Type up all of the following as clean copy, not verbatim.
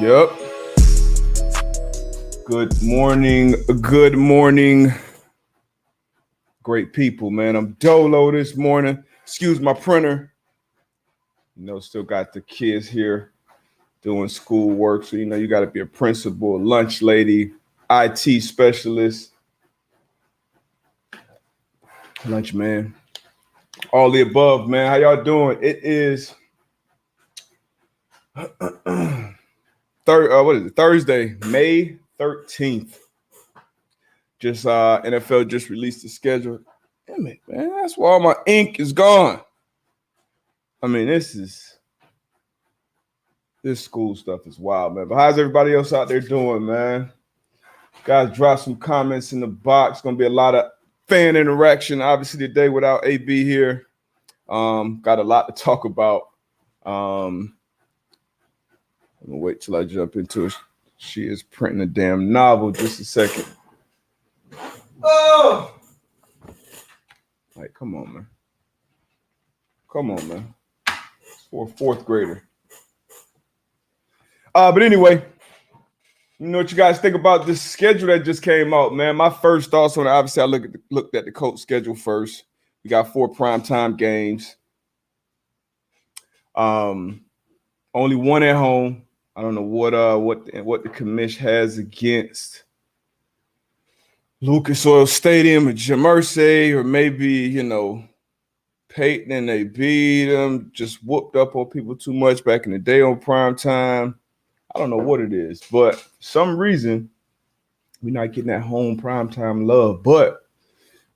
Yep. Good morning. Good morning. Great people, man. I'm dolo this morning. Excuse my printer. Still got the kids here doing schoolwork. So, you got to be a principal, lunch lady, IT specialist, lunch man, all the above, man. How y'all doing? It is Thursday, May 13th. Just NFL just released the schedule. Damn it, man. That's why all my ink is gone. I mean, this school stuff is wild, man. But how's everybody else out there doing, man? Guys, drop some comments in the box. Gonna be a lot of fan interaction, obviously, today without AB here. Got a lot to talk about. I'm gonna wait till I jump into it. She is printing a damn novel. Just a second. Oh! Like, come on, man. Come on, man. For a fourth grader. But anyway, you know what you guys think about this schedule that just came out, man? My first thoughts on it, obviously, I looked at the Colts schedule first. We got 4 primetime games. Only one at home. I don't know what the commission has against Lucas Oil Stadium or Jamercy, or maybe, Peyton and they beat them, just whooped up on people too much back in the day on prime time. I don't know what it is, but for some reason, we're not getting that home primetime love, but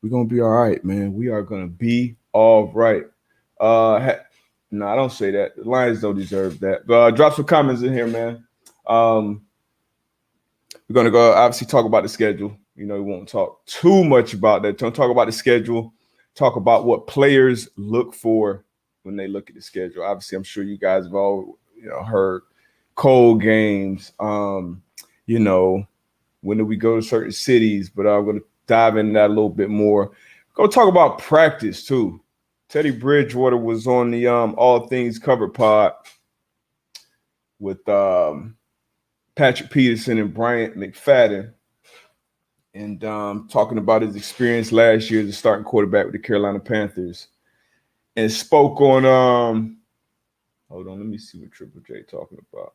we're going to be all right, man. We are going to be all right. No, I don't say that. The Lions don't deserve that. But drop some comments in here, man. We're going to go, obviously, talk about the schedule. We won't talk too much about that. Don't talk about the schedule. Talk about what players look for when they look at the schedule. Obviously, I'm sure you guys have all heard cold games. When do we go to certain cities? But I'm going to dive into that a little bit more. Go talk about practice too. Teddy Bridgewater was on the All Things Covered pod with Patrick Peterson and Bryant McFadden, and talking about his experience last year as a starting quarterback with the Carolina Panthers, and spoke on hold on, let me see what Triple J talking about.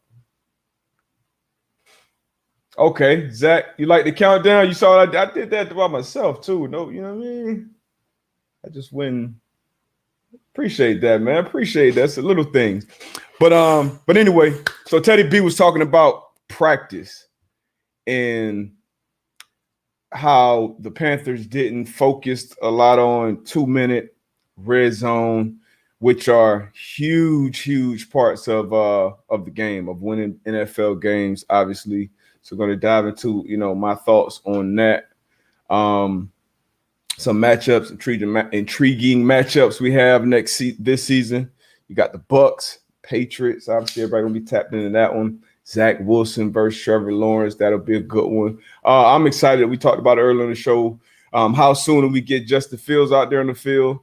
Okay, Zach, you like the countdown? You saw I did that by myself too. No, you know what I mean? I just went. Appreciate that, man. Appreciate that. It's the little things. But anyway, so Teddy B was talking about practice and how the Panthers didn't focus a lot on 2-minute red zone, which are huge parts of the game, of winning NFL games, obviously. So going to dive into, my thoughts on that. Some matchups, intriguing matchups we have this season. You got the Bucks, Patriots. Obviously, everybody gonna be tapped into that one. Zach Wilson versus Trevor Lawrence. That'll be a good one. I'm excited. We talked about it earlier in the show. How soon do we get Justin Fields out there on the field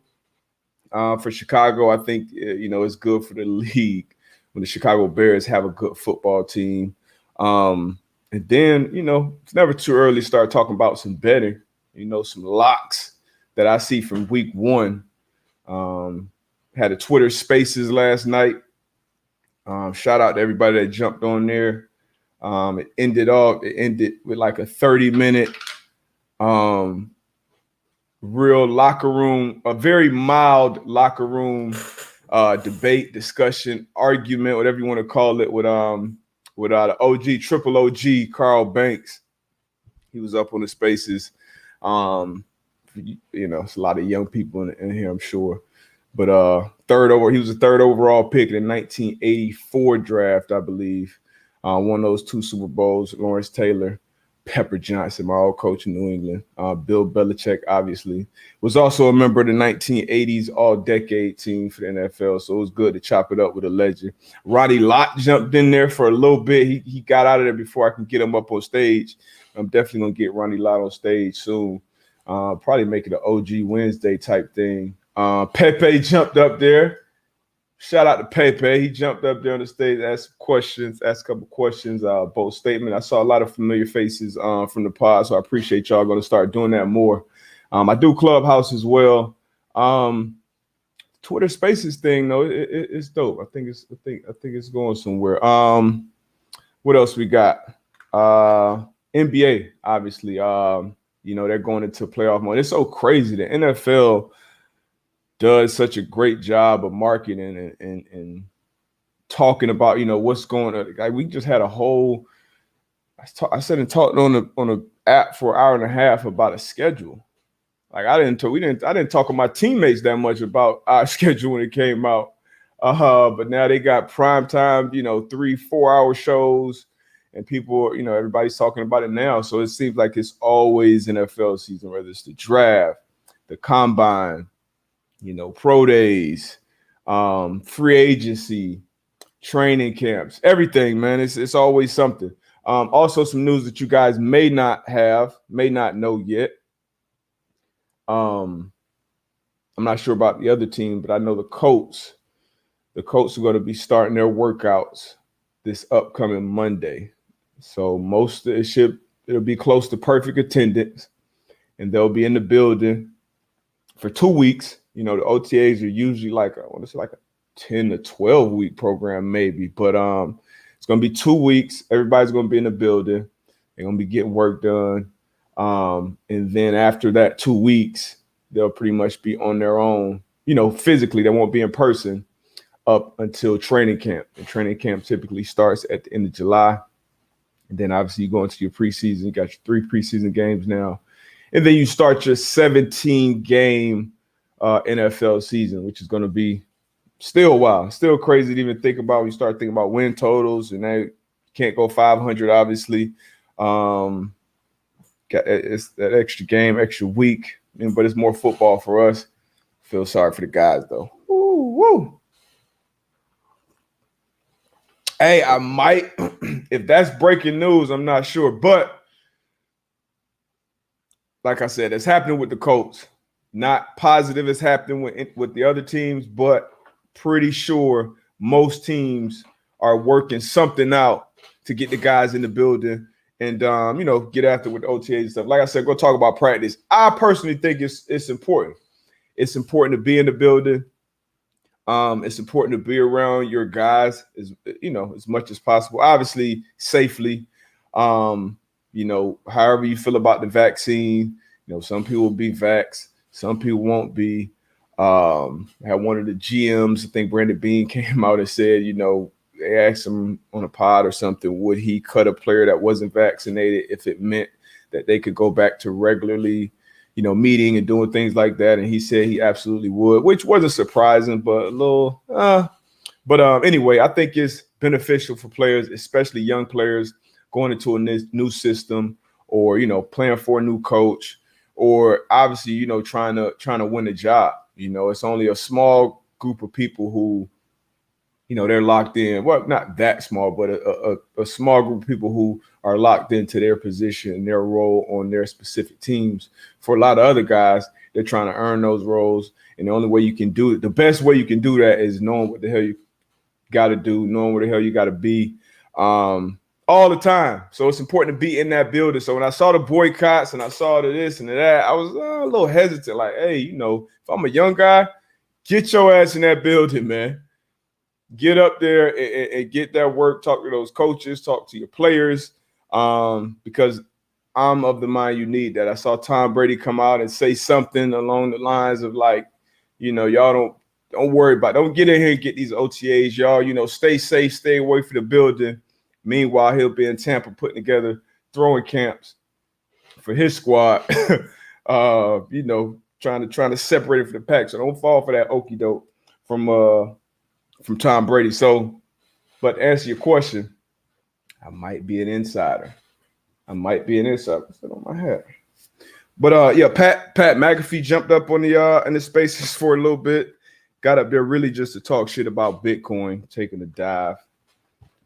for Chicago? I think it's good for the league when the Chicago Bears have a good football team. And then it's never too early to start talking about some betting. Some locks that I see from week 1. Had a Twitter Spaces last night. Shout out to everybody that jumped on there. It ended with like a 30-minute real locker room, a very mild locker room debate, discussion, argument, whatever you want to call it, with the triple OG, Carl Banks. He was up on the Spaces. It's a lot of young people in here, I'm sure. But he was a 3rd overall pick in the 1984 draft, I believe. Won those 2 Super Bowls. Lawrence Taylor, Pepper Johnson, my old coach in New England. Bill Belichick, obviously. Was also a member of the 1980s All-Decade team for the NFL, so it was good to chop it up with a legend. Roddy Lott jumped in there for a little bit. He got out of there before I can get him up on stage. I'm definitely going to get Ronnie Lott on stage soon. Probably make it an OG Wednesday type thing. Pepe jumped up there. Shout out to Pepe. He jumped up there on the stage, asked a couple questions, both statement. I saw a lot of familiar faces from the pod, so I appreciate y'all going to start doing that more. I do Clubhouse as well. Twitter Spaces thing, though, it's dope. I think it's going somewhere. What else we got? NBA, obviously. They're going into playoff mode. It's so crazy. The NFL does such a great job of marketing and talking about, what's going on. Like, we just had a whole I sat and talked on the app for an hour and a half about a schedule. Like I didn't talk with my teammates that much about our schedule when it came out. But now they got prime time, 3-4 hour shows, and people, everybody's talking about it now. So it seems like it's always NFL season, whether it's the draft, the combine, pro days, free agency, training camps, everything, man. It's always something. Also some news that you guys may not know yet. I'm not sure about the other team, but I know the Colts. The Colts are going to be starting their workouts this upcoming Monday. So it'll be close to perfect attendance, and they'll be in the building for 2 weeks. The OTAs are usually like a 10 to 12 week program maybe, but it's going to be 2 weeks. Everybody's going to be in the building. They're going to be getting work done. And then after that 2 weeks, they'll pretty much be on their own, physically. They won't be in person up until training camp. And training camp typically starts at the end of July. And then obviously you go into your preseason. You got your 3 preseason games now. And then you start your 17-game NFL season, which is going to be still wild, still crazy to even think about when you start thinking about win totals. And they can't go 500, obviously. It's that extra game, extra week, but it's more football for us. Feel sorry for the guys, though. Woo. Hey, I might, if that's breaking news, I'm not sure. But like I said, it's happening with the Colts. Not positive it's happening with the other teams, but pretty sure most teams are working something out to get the guys in the building and, get after with the OTAs and stuff. Like I said, go talk about practice. I personally think it's important. It's important to be in the building. It's important to be around your guys as much as possible. Obviously, safely. However you feel about the vaccine. Some people will be vaxxed. Some people won't be. I had one of the GMs, I think Brandon Bean, came out and said, they asked him on a pod or something, would he cut a player that wasn't vaccinated if it meant that they could go back to regularly, meeting and doing things like that? And he said he absolutely would, which wasn't surprising, but a little. Anyway, I think it's beneficial for players, especially young players, going into a new system or, playing for a new coach or obviously, trying to win a job. It's only a small group of people who, they're locked in. Well, not that small, but a small group of people who are locked into their position and their role on their specific teams. For a lot of other guys, they're trying to earn those roles. And the only way you can do it, the best way you can do that is knowing what the hell you got to do, knowing where the hell you got to be all the time. So it's important to be in that building. So when I saw the boycotts and I saw the this and the that, I was a little hesitant. Like, hey, if I'm a young guy, get your ass in that building, man. Get up there and get that work. Talk to those coaches. Talk to your players, because I'm of the mind you need that. I saw Tom Brady come out and say something along the lines of like, y'all don't worry about it. Don't get in here and get these OTAs, y'all. Stay safe, stay away from the building. Meanwhile, he'll be in Tampa putting together throwing camps for his squad. Trying to separate it from the pack. So don't fall for that okie doke from Tom Brady. So, but to answer your question, I might be an insider. Sit on my hat. But Pat McAfee jumped up on in the spaces for a little bit. Got up there really just to talk shit about Bitcoin, taking a dive.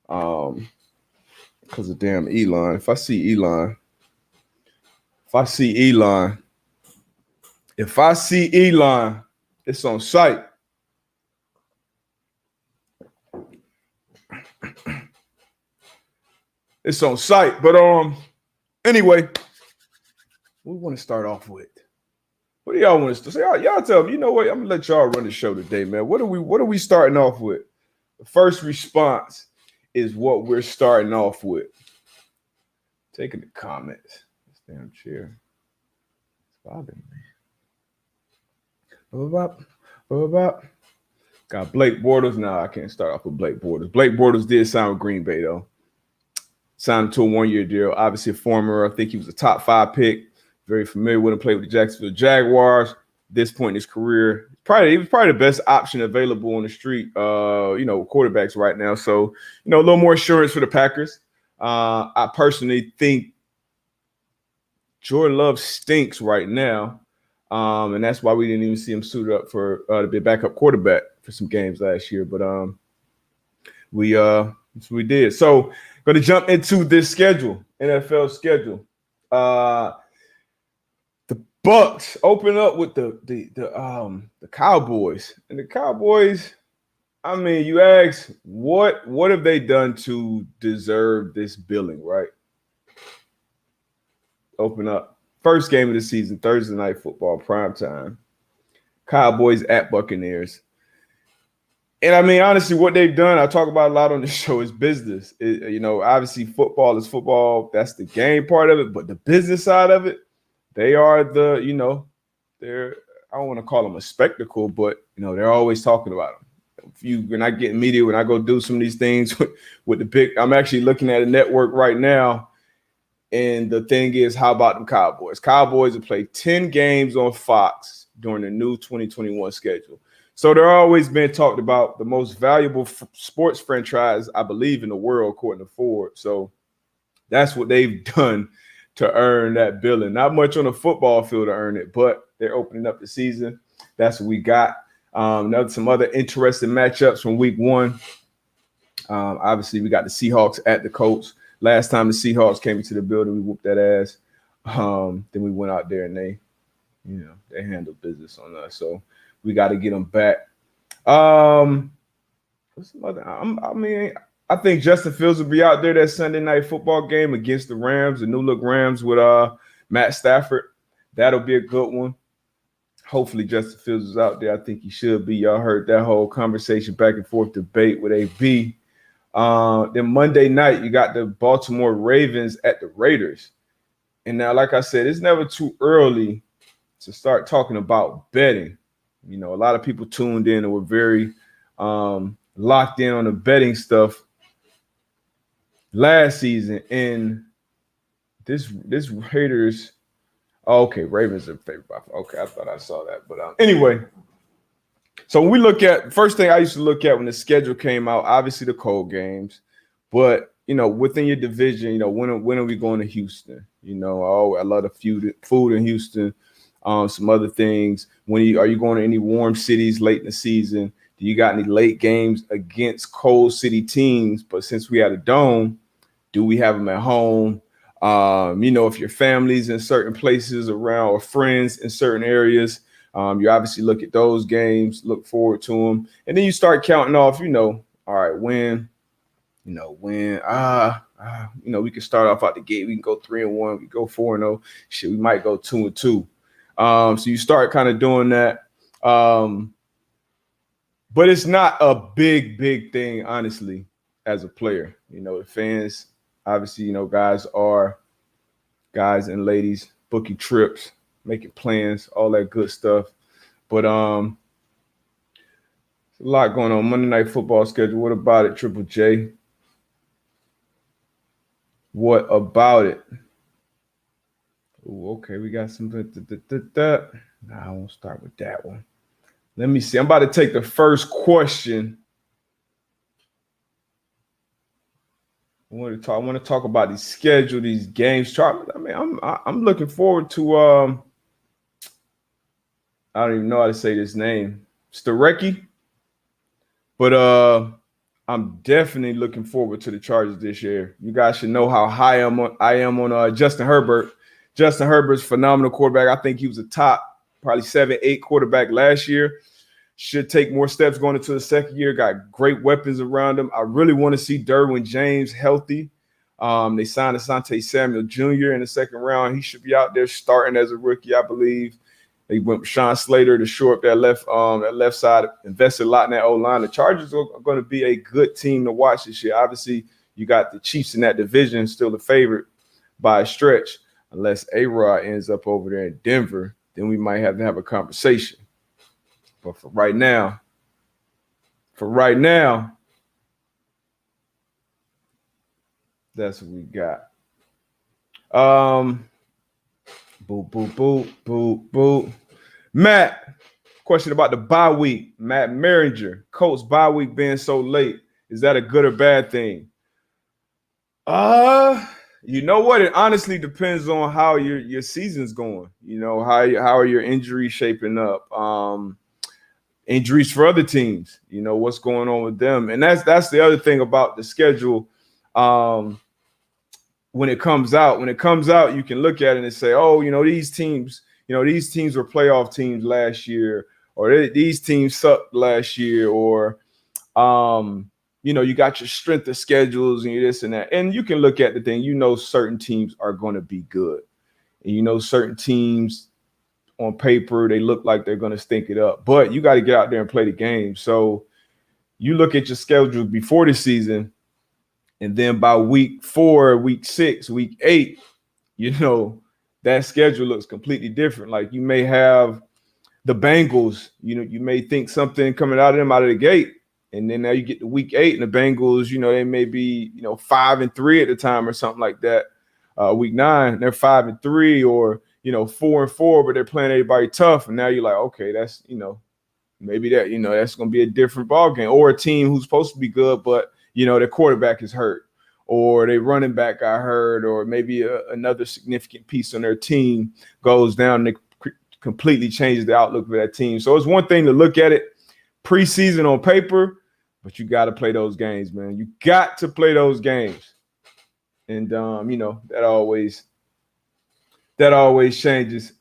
Because of damn Elon. If I see Elon, it's on site. It's on site. But anyway, what we want to start off with? What do y'all want us to say? Y'all tell me. You know what? I'm gonna let y'all run the show today, man. What are we starting off with? The first response is what we're starting off with. Taking the comments. This damn chair. It's bothering me. Got Blake Bortles. No, I can't start off with Blake Bortles. Blake Bortles did sign with Green Bay, though. Signed to a one-year deal. Obviously a former, I think he was a top 5 pick. Very familiar with him, played with the Jacksonville Jaguars. This point in his career, he was probably the best option available on the street, quarterbacks right now. So, a little more assurance for the Packers. I personally think Jordan Love stinks right now. And that's why we didn't even see him suited up for to be a backup quarterback for some games last year. But we did. So going to jump into this schedule, NFL schedule. The Bucks open up with the Cowboys. And the Cowboys, I mean, you ask, what have they done to deserve this billing, right? Open up. First game of the season, Thursday Night Football, primetime. Cowboys at Buccaneers. And I mean, honestly, what they've done, I talk about a lot on the show, is business. Obviously, football is football. That's the game part of it. But the business side of it, they are they're, I don't want to call them a spectacle, but, they're always talking about them. When I get in media, when I go do some of these things with the big, I'm actually looking at a network right now. And the thing is, how about them Cowboys? Cowboys have played 10 games on Fox during the new 2021 schedule. So they're always been talked about the most valuable sports franchise, I believe, in the world, according to Ford. So that's what they've done to earn that billing. Not much on the football field to earn it, but they're opening up the season. That's what we got. Some other interesting matchups from week 1. Obviously, we got the Seahawks at the Colts. Last time the Seahawks came into the building, we whooped that ass. Then we went out there and they handled business on us. So we got to get them back. What's some other? I think Justin Fields will be out there that Sunday night football game against the Rams, the new look Rams with Matt Stafford. That'll be a good one. Hopefully Justin Fields is out there. I think he should be. Y'all heard that whole conversation back and forth debate with AB. Then Monday night, you got the Baltimore Ravens at the Raiders. And now, like I said, it's never too early to start talking about betting. A lot of people tuned in and were very locked in on the betting stuff last season. And this Raiders, Ravens are favored by. Okay, I thought I saw that. But anyway. So when we look at, first thing I used to look at when the schedule came out, obviously the cold games, but within your division, when are we going to Houston? I love the food in Houston. Some other things. Are you going to any warm cities late in the season? Do you got any late games against cold city teams? But since we had a dome, do we have them at home? If your family's in certain places around or friends in certain areas. You obviously look at those games, look forward to them, and then you start counting off, all right, when we can start off out the gate. We can go 3-1, we can go 4-0. Shit, we might go 2-2. So you start kind of doing that. But it's not a big thing, honestly, as a player. The fans, obviously, guys and ladies booking trips, making plans, all that good stuff. But there's a lot going on. Monday Night Football schedule. What about it, Triple J? What about it? Ooh, okay, we got some. Nah, I won't start with that one. Let me see. I'm about to take the first question. I want to talk about the schedule, these games. I mean, I'm looking forward to I don't even know how to say this name. Starecki. But I'm definitely looking forward to the Chargers this year. You guys should know how high I am on Justin Herbert. Justin Herbert's phenomenal quarterback. I think he was a top probably 7-8 quarterback last year. Should take more steps going into the second year. Got great weapons around him. I really want to see Derwin James healthy. They signed Asante Samuel Jr. in the second round. He should be out there starting as a rookie, I believe. They went with Sean Slater to shore up that left side, invested a lot in that O-line. The Chargers are going to be a good team to watch this year. Obviously, you got the Chiefs in that division, still the favorite by a stretch. Unless A-Rod ends up over there in Denver, then we might have to have a conversation. But for right now, that's what we got. Boop, boop, boop, boop, boop. Matt, question about the bye week. Matt Merringer, Colts bye week being so late. Is that a good or bad thing? You know what? It honestly depends on how your season's going. You know, how are your injuries shaping up? Injuries for other teams. You know, what's going on with them. And that's the other thing about the schedule. When it comes out, you can look at it and say, oh, these teams were playoff teams last year, or these teams sucked last year, or you got your strength of schedules and this and that. And you can look at the thing, certain teams are going to be good. And certain teams on paper, they look like they're going to stink it up. But you got to get out there and play the game. So you look at your schedule before the season, and then by week 4, week 6, week 8, that schedule looks completely different. Like you may have the Bengals, you may think something coming out of them out of the gate. And then now you get to week 8 and the Bengals, they may be, 5-3 at the time or something like that. Week 9, they're 5-3 or, 4-4, but they're playing everybody tough. And now you're like, okay, that's, maybe that, that's going to be a different ball game. Or a team who's supposed to be good, but, their quarterback is hurt, or their running back got hurt, or maybe another significant piece on their team goes down and they completely changes the outlook for that team. So it's one thing to look at it preseason on paper, but you got to play those games, man. You got to play those games. And, that always changes.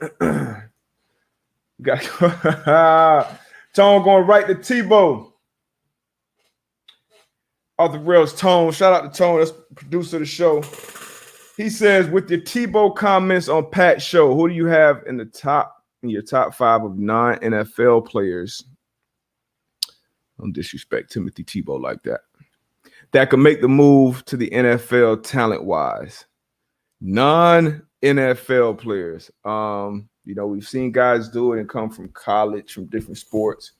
Tone going right to Tebow. Off the rails, Tone. Shout out to Tone. That's producer of the show. He says, with your Tebow comments on Pat's show, who do you have in your top 5 of non-NFL players? Don't disrespect Timothy Tebow like that. That could make the move to the NFL talent-wise. Non-NFL players. We've seen guys do it and come from college, from different sports.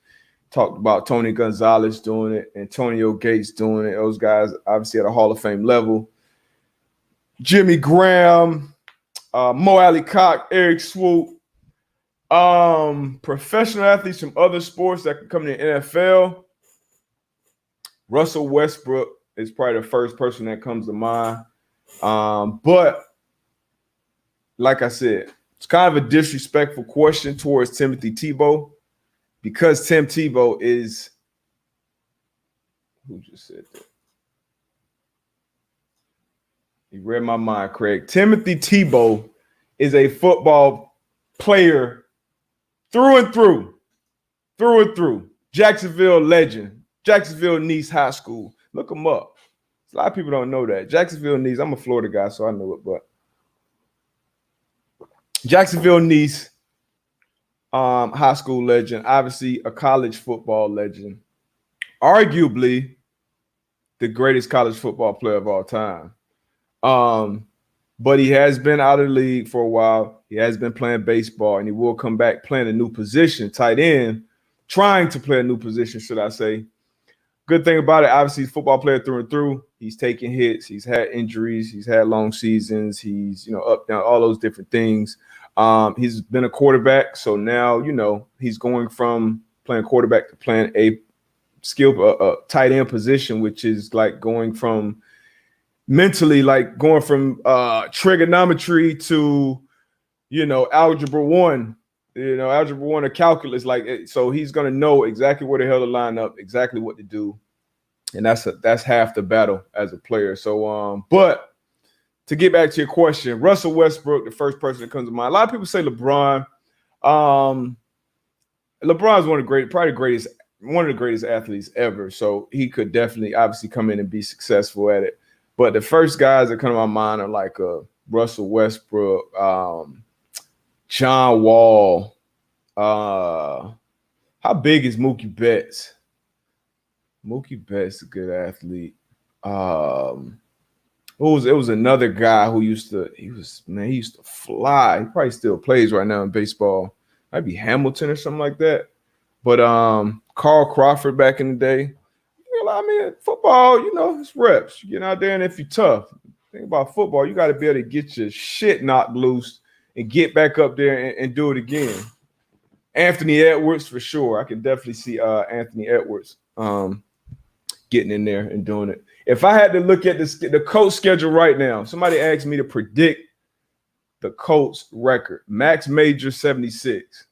Talked about Tony Gonzalez doing it, Antonio Gates doing it. Those guys obviously at a Hall of Fame level. Jimmy Graham, Mo Alley-Cox, Eric Swoop. Professional athletes from other sports that can come to the NFL. Russell Westbrook is probably the first person that comes to mind. But like I said, it's kind of a disrespectful question towards Timothy Tebow, because Tim Tebow is – who just said that? You read my mind, Craig. Timothy Tebow is a football player through and through. Jacksonville legend. Jacksonville Nice High School. Look him up. A lot of people don't know that. Jacksonville Nice. I'm a Florida guy, so I know it, but Jacksonville Nice high school legend, obviously a college football legend, arguably the greatest college football player of all time. But he has been out of the league for a while. He has been playing baseball, and he will come back playing a new position, tight end, trying to play a new position, should I say. Good thing about it, obviously, he's a football player through and through. He's taken hits. He's had injuries. He's had long seasons. He's, up, down, all those different things. He's been a quarterback. So now, he's going from playing quarterback to playing a tight end position, which is like going from mentally, like going from trigonometry to, algebra 1. Algebra 1 or calculus, so he's going to know exactly where the hell to line up, exactly what to do. And that's half the battle as a player. So, but to get back to your question, Russell Westbrook, the first person that comes to mind. A lot of people say LeBron. LeBron's one of the greatest athletes ever. So he could definitely, obviously, come in and be successful at it. But the first guys that come to my mind are like Russell Westbrook, John Wall. How big is Mookie Betts? Mookie Betts is a good athlete. It was another guy who used to fly. He probably still plays right now in baseball. Might be Hamilton or something like that. But Carl Crawford back in the day. I mean, football, it's reps. You get out there, and if you're tough, think about football, you got to be able to get your shit knocked loose and get back up there and do it again. Anthony Edwards, for sure. I can definitely see Anthony Edwards getting in there and doing it. If I had to look at the Colts schedule right now, somebody asked me to predict the Colts record. Max Major 76.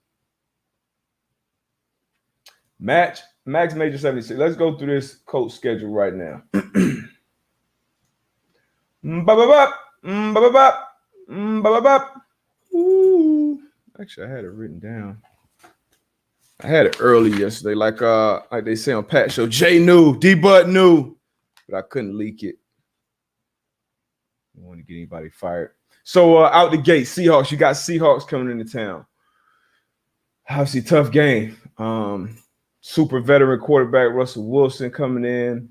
Max Major 76. Let's go through this Colts schedule right now. Ooh. Actually, I had it written down. I had it early yesterday, like they say on Pat Show. Jay knew, DBut knew, but I couldn't leak it. I don't want to get anybody fired. So out the gate, Seahawks. You got Seahawks coming into town. Obviously, tough game. Super veteran quarterback Russell Wilson coming in.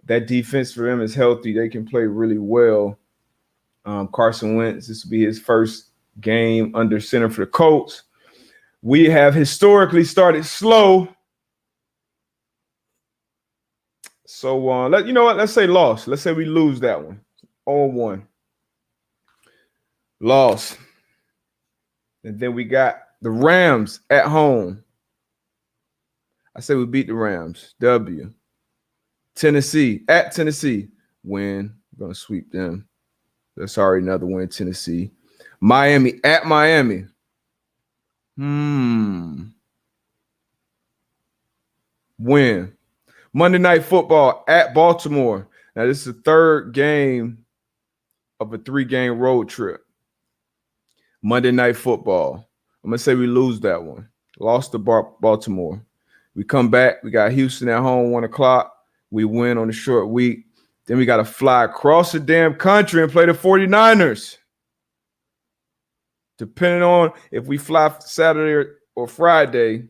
That defense for them is healthy. They can play really well. Carson Wentz, this will be his first game under center for the Colts. We have historically started slow. So, you know what? Let's say loss. Let's say we lose that one. 0-1. Loss. And then we got the Rams at home. I say we beat the Rams. W. Tennessee at Tennessee. Win. We're going to sweep them. That's already another win, Tennessee. Miami at Miami. Win. Monday Night Football at Baltimore. Now, this is the third game of a 3-game road trip. Monday Night Football. I'm going to say we lose that one. Lost to Baltimore. We come back. We got Houston at home, 1 o'clock. We win on a short week. Then we got to fly across the damn country and play the 49ers. Depending on if we fly Saturday or Friday.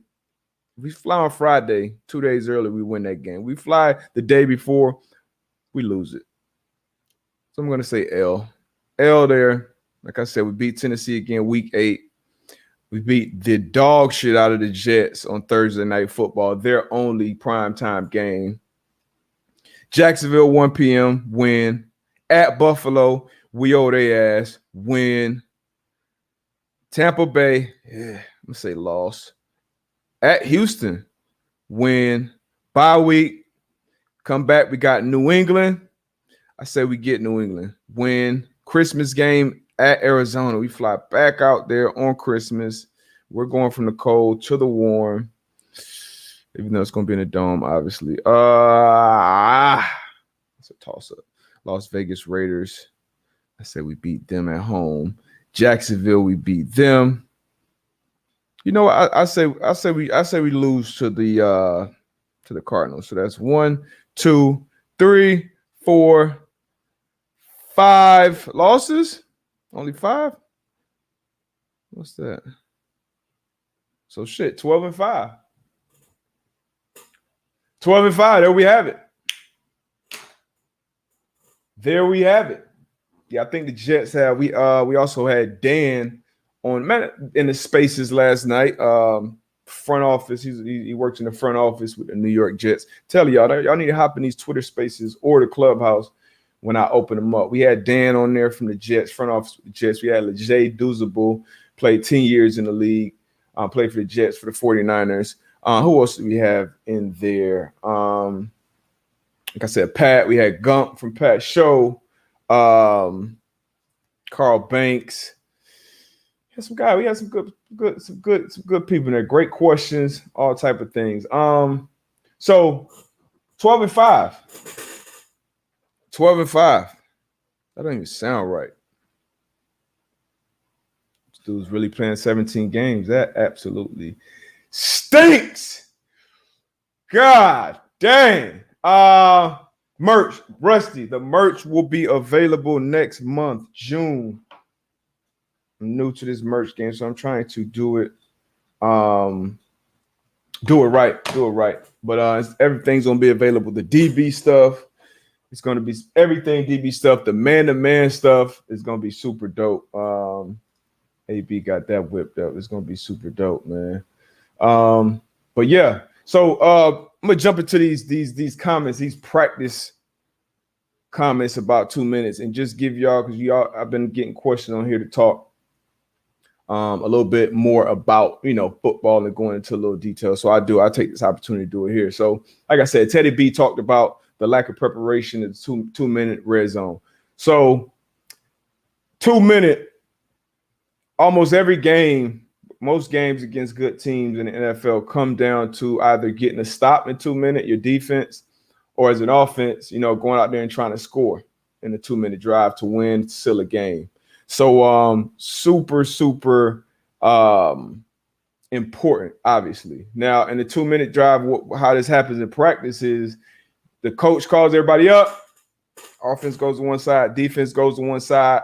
If we fly on Friday, 2 days early, we win that game. We fly the day before, we lose it. So I'm going to say L. L there. Like I said, we beat Tennessee again week 8. We beat the dog shit out of the Jets on Thursday Night Football, their only primetime game. Jacksonville, 1 p.m., win. At Buffalo, we owe their ass, win. Tampa Bay, I'm going to say loss. At Houston, win. Bye week, come back, we got New England. I say we get New England. Win. Christmas game at Arizona. We fly back out there on Christmas. We're going from the cold to the warm. Even though it's going to be in a dome, obviously. It's a toss-up. Las Vegas Raiders. I say we beat them at home. Jacksonville, we beat them. You know what? I say we lose to the Cardinals. So that's 1, 2, 3, 4, 5 losses. Only 5? What's that? So shit, 12-5. 12-5. There we have it. There we have it. Yeah, I think the Jets have. We also had Dan on in the spaces last night. Front office. He works in the front office with the New York Jets. Tell y'all need to hop in these Twitter spaces or the clubhouse when I open them up. We had Dan on there from the Jets, front office with the Jets. We had Lejay Douzable, played 10 years in the league, played for the Jets, for the 49ers. Who else do we have in there? Like I said, Pat. We had Gump from Pat's show. Carl Banks. We had some guy. We had some good people in there. Great questions, all type of things. So 12-5. 12-5. That don't even sound right. This dude's really playing 17 games. That absolutely stinks. God dang. Merch, Rusty. The merch will be available next month, June. I'm new to this merch game, so I'm trying to do it right. But everything's gonna be available. The DB stuff, it's gonna be everything DB stuff. The man-to-man stuff is gonna be super dope. AB got that whipped up. It's gonna be super dope, man. But yeah, so I'm gonna jump into these comments, these practice comments about 2 minutes, and just give y'all, because I've been getting questions on here to talk a little bit more about football and going into a little detail. So I take this opportunity to do it here. So like I said, Teddy B talked about the lack of preparation in the 2 minute red zone. So 2 minute, almost every game, most games against good teams in the NFL come down to either getting a stop in 2 minutes, your defense, or as an offense, going out there and trying to score in a 2 minute drive to win, seal a game. So super important, obviously. Now, in the 2 minute drive, how this happens in practice is the coach calls everybody up. Offense goes to one side, defense goes to one side.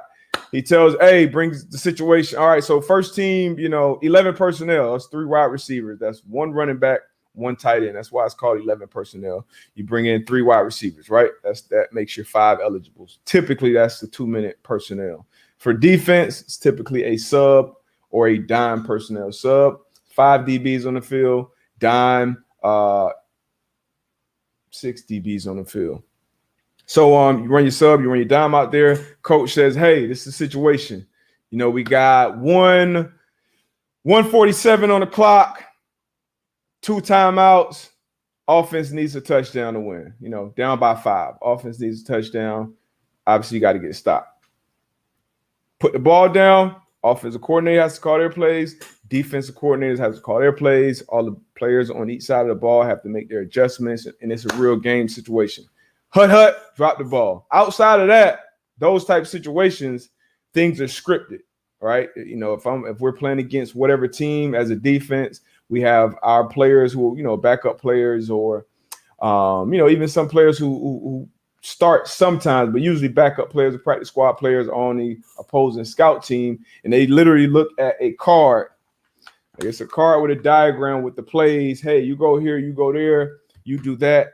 He tells, hey, brings the situation. All right, so first team, 11 personnel. That's 3 wide receivers. That's 1 running back, 1 tight end. That's why it's called 11 personnel. You bring in 3 wide receivers, right? That makes your 5 eligibles. Typically, that's the 2 minute personnel. For defense, it's typically a sub or a dime personnel sub. 5 DBs on the field, dime, 6 DBs on the field. So you run your sub, you run your dime out there. Coach says, hey, this is the situation. We got 147 on the clock, 2 timeouts. Offense needs a touchdown to win. Down by 5. Offense needs a touchdown. Obviously, you got to get stopped. Put the ball down. Offensive coordinator has to call their plays. Defensive coordinators have to call their plays. All the players on each side of the ball have to make their adjustments, and it's a real game situation. Hut, drop the ball. Outside of that, those type of situations, things are scripted, right? If we're playing against whatever team as a defense, we have our players who, backup players, or even some players who start sometimes, but usually backup players or practice squad players on the opposing scout team, and they literally look at a card. It's a card with a diagram with the plays. Hey, you go here, you go there, you do that.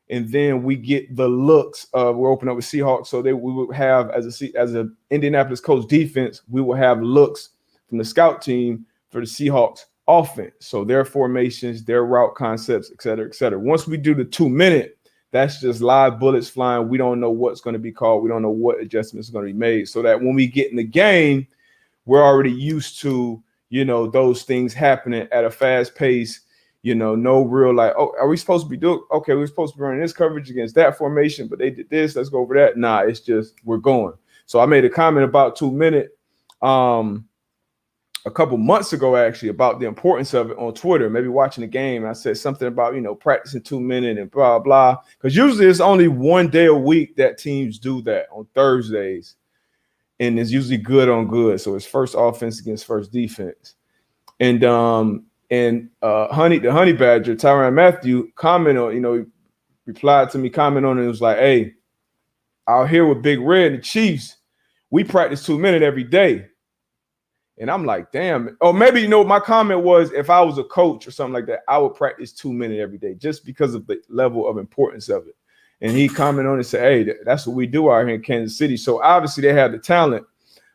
And then we get the looks of, we're opening up with Seahawks. So we would have, as a Indianapolis Colts defense, we will have looks from the scout team for the Seahawks offense. So their formations, their route concepts, et cetera, et cetera. Once we do the 2 minute, that's just live bullets flying. We don't know what's going to be called. We don't know what adjustments are going to be made, so that when we get in the game, we're already used to, those things happening at a fast pace. No real like, oh, are we supposed to be doing? Okay, we're supposed to be running this coverage against that formation, but they did this. Let's go over that. Nah, it's just we're going. So I made a comment about 2 minute a couple months ago, actually, about the importance of it on Twitter, maybe watching the game. I said something about, practicing 2 minutes and blah, blah. Because usually it's only 1 day a week that teams do that, on Thursdays. And it's usually good on good. So it's first offense against first defense. And the Honey Badger, Tyrann Mathieu, replied to me, comment on it. It was like, hey, out here with Big Red and the Chiefs, we practice 2 minutes every day. And I'm like, damn. Or maybe, my comment was, if I was a coach or something like that, I would practice 2 minutes every day just because of the level of importance of it. And he commented on it and said, hey, that's what we do out here in Kansas City. So obviously they have the talent,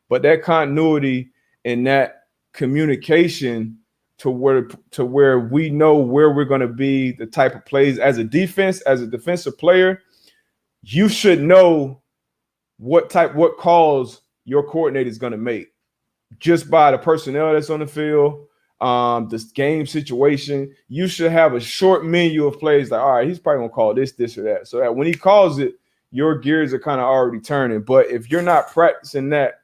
but that continuity and that communication to where we know where we're going to be, the type of plays as a defense, as a defensive player, you should know what calls your coordinator is going to make. Just by the personnel that's on the field, this game situation, you should have a short menu of plays like, all right, he's probably going to call this, or that. So that when he calls it, your gears are kind of already turning. But if you're not practicing that,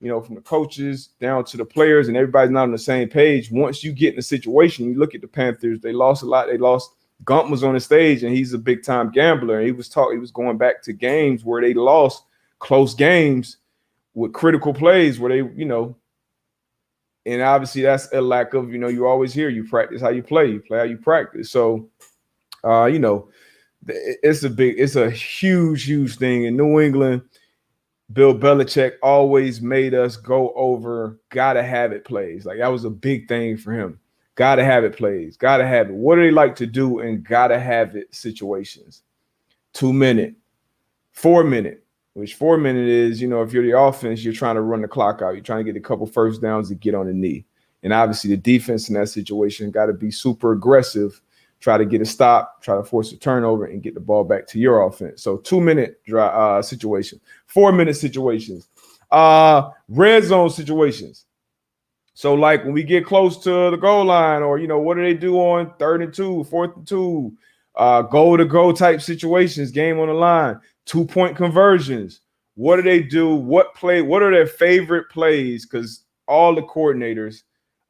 from the coaches down to the players, and everybody's not on the same page, once you get in a situation, you look at the Panthers, they lost a lot. They lost. Gump was on the stage, and he's a big-time gambler. And he was going back to games where they lost close games with critical plays where they, and obviously that's a lack of, you always hear you practice how you play how you practice. So, It's a huge thing in New England. Bill Belichick always made us go over gotta have it plays. Like that was a big thing for him. Gotta have it plays. Gotta have it. What do they like to do in gotta have it situations? 2 minute, 4 minute, which 4 minute is, if you're the offense, you're trying to run the clock out. You're trying to get a couple first downs to get on the knee. And obviously the defense in that situation got to be super aggressive, try to get a stop, try to force a turnover and get the ball back to your offense. So 2 minute situation, 4 minute situations, red zone situations. So like when we get close to the goal line or, what do they do on 3rd and 2, 4th and 2, goal to go type situations, game on the line, 2-point conversions. What do they do? What are their favorite plays? Because all the coordinators,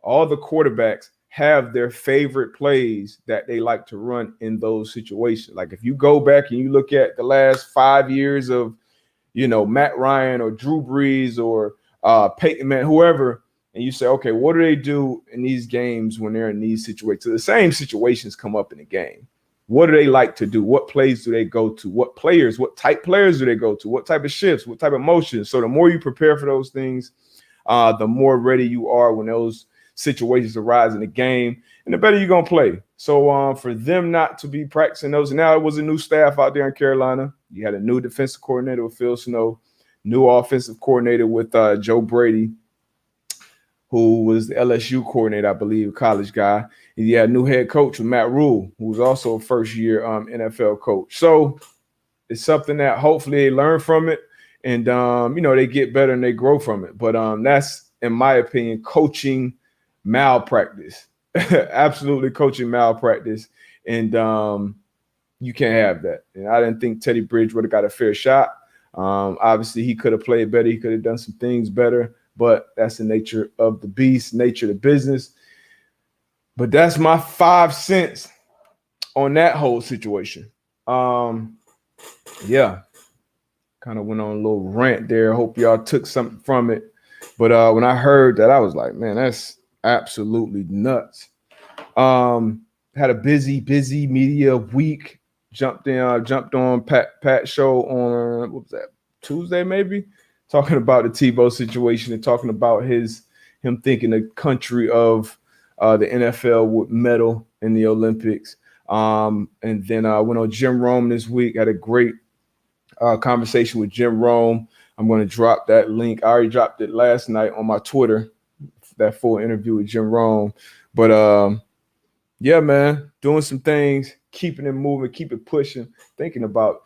all the quarterbacks have their favorite plays that they like to run in those situations. Like if you go back and you look at the last 5 years of, Matt Ryan or Drew Brees or Peyton Manning, whoever, and you say, okay, what do they do in these games when they're in these situations? So the same situations come up in the game. What do they like to do? What plays do they go to? What type players do they go to? What type of shifts? What type of motions? So the more you prepare for those things, the more ready you are when those situations arise in the game, and the better you're going to play. So for them not to be practicing those, now it was a new staff out there in Carolina. You had a new defensive coordinator with Phil Snow, new offensive coordinator with Joe Brady, who was the LSU coordinator, I believe, a college guy. And you had a new head coach with Matt Rule, who was also a first-year NFL coach. So it's something that hopefully they learn from it and, they get better and they grow from it. But that's, in my opinion, coaching malpractice. Absolutely coaching malpractice. And you can't have that. And I didn't think Teddy Bridgewater got a fair shot. Obviously, he could have played better. He could have done some things better. But that's the nature of the beast, nature of the business. But that's my 5 cents on that whole situation. Yeah. Kind of went on a little rant there. Hope y'all took something from it. But when I heard that, I was like, man, that's absolutely nuts. Had a busy media week. Jumped on Pat show on, what was that, Tuesday maybe? Talking about the Tebow situation and talking about him thinking the country of the NFL would medal in the Olympics. And then I went on Jim Rome this week. Had a great conversation with Jim Rome. I'm going to drop that link. I already dropped it last night on my Twitter, that full interview with Jim Rome. But yeah, man, doing some things, keeping it moving, keep it pushing, thinking about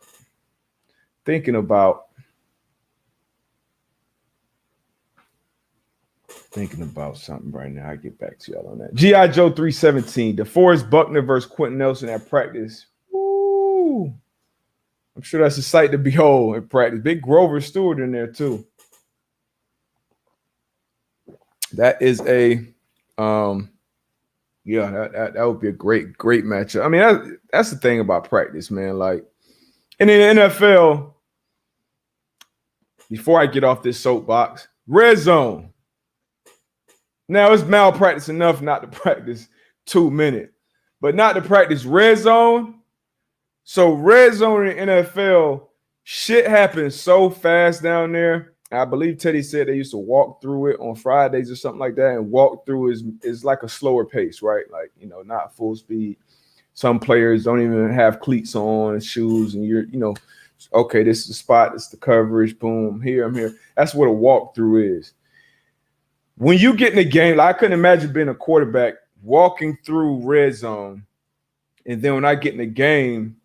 something right now. I'll get back to y'all on that. G.I. Joe 317, DeForest Buckner versus Quentin Nelson at practice. Woo! I'm sure that's a sight to behold in practice. Big Grover Stewart in there too. That is a that would be a great matchup. I mean, that's the thing about practice, man. Like, and in the NFL, before I get off this soapbox, red zone. Now, it's malpractice enough not to practice 2 minutes, but not to practice red zone. So red zone in the NFL, shit happens so fast down there. I believe Teddy said they used to walk through it on Fridays or something like that, and walk through is like a slower pace, right? Like, not full speed. Some players don't even have cleats on, shoes, and you're, okay, this is the spot, this is the coverage, boom, I'm here. That's what a walkthrough is. When you get in the game, like, I couldn't imagine being a quarterback walking through red zone, and then when I get in the game,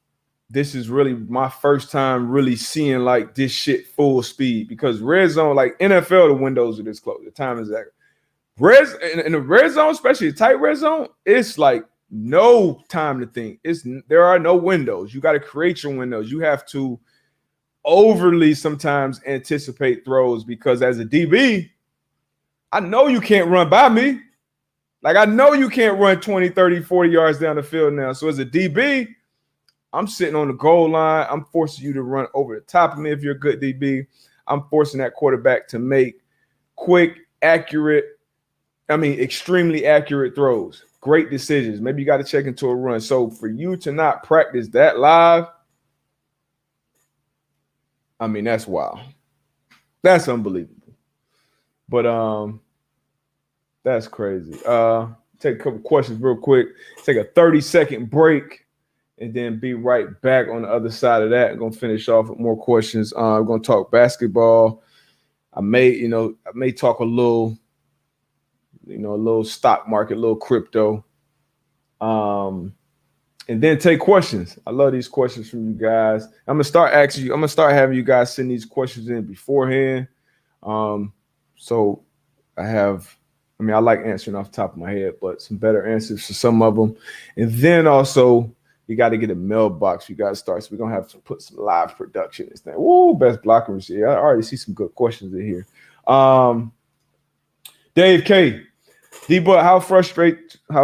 this is really my first time really seeing like this shit full speed, because red zone, like NFL, the windows are this close. The time is that in the red zone, especially the tight red zone, it's like no time to think. There are no windows. You got to create your windows. You have to overly sometimes anticipate throws, because as a DB, I know you can't run by me. Like, I know you can't run 20, 30, 40 yards down the field now. So as a DB, I'm sitting on the goal line. I'm forcing you to run over the top of me if you're a good DB. I'm forcing that quarterback to make quick, extremely accurate throws. Great decisions. Maybe you got to check into a run. So for you to not practice that live, I mean, that's wild. That's unbelievable. But that's crazy. Take a couple questions real quick. Take a 30-second break and then be right back on the other side of that. I'm gonna finish off with more questions. I'm gonna talk basketball. I may talk a little, a little stock market, a little crypto. And then take questions. I love these questions from you guys. I'm gonna start having you guys send these questions in beforehand. So I like answering off the top of my head, but some better answers for some of them. And then also you got to get a mailbox. You got to start. So we're gonna have to put some live production in this thing. Woo, best blocker receiver. I already see some good questions in here. Dave K. DBut, how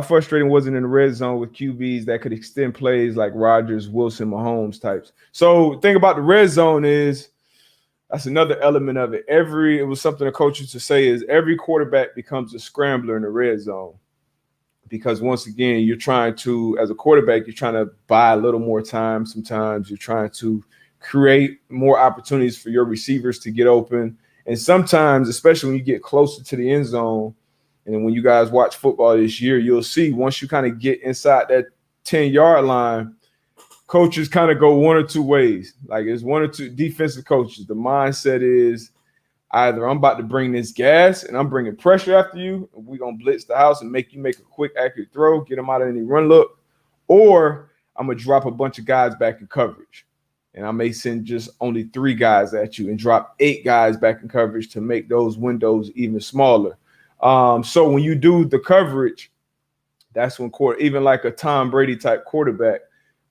frustrating was it in the red zone with QBs that could extend plays like Rodgers, Wilson, Mahomes types? So the thing about the red zone is that's another element of it. It was something the coach used to say is every quarterback becomes a scrambler in the red zone. Because once again, as a quarterback, you're trying to buy a little more time. Sometimes you're trying to create more opportunities for your receivers to get open. And sometimes, especially when you get closer to the end zone, and when you guys watch football this year, you'll see once you kind of get inside that 10-yard line, coaches kind of go one or two ways. Like it's one or two defensive coaches. The mindset is either I'm about to bring this gas and I'm bringing pressure after you, and we're going to blitz the house and make you make a quick, accurate throw, get them out of any run look, or I'm going to drop a bunch of guys back in coverage. And I may send just only 3 guys at you and drop 8 guys back in coverage to make those windows even smaller. So when you do the coverage, that's when even like a Tom Brady type quarterback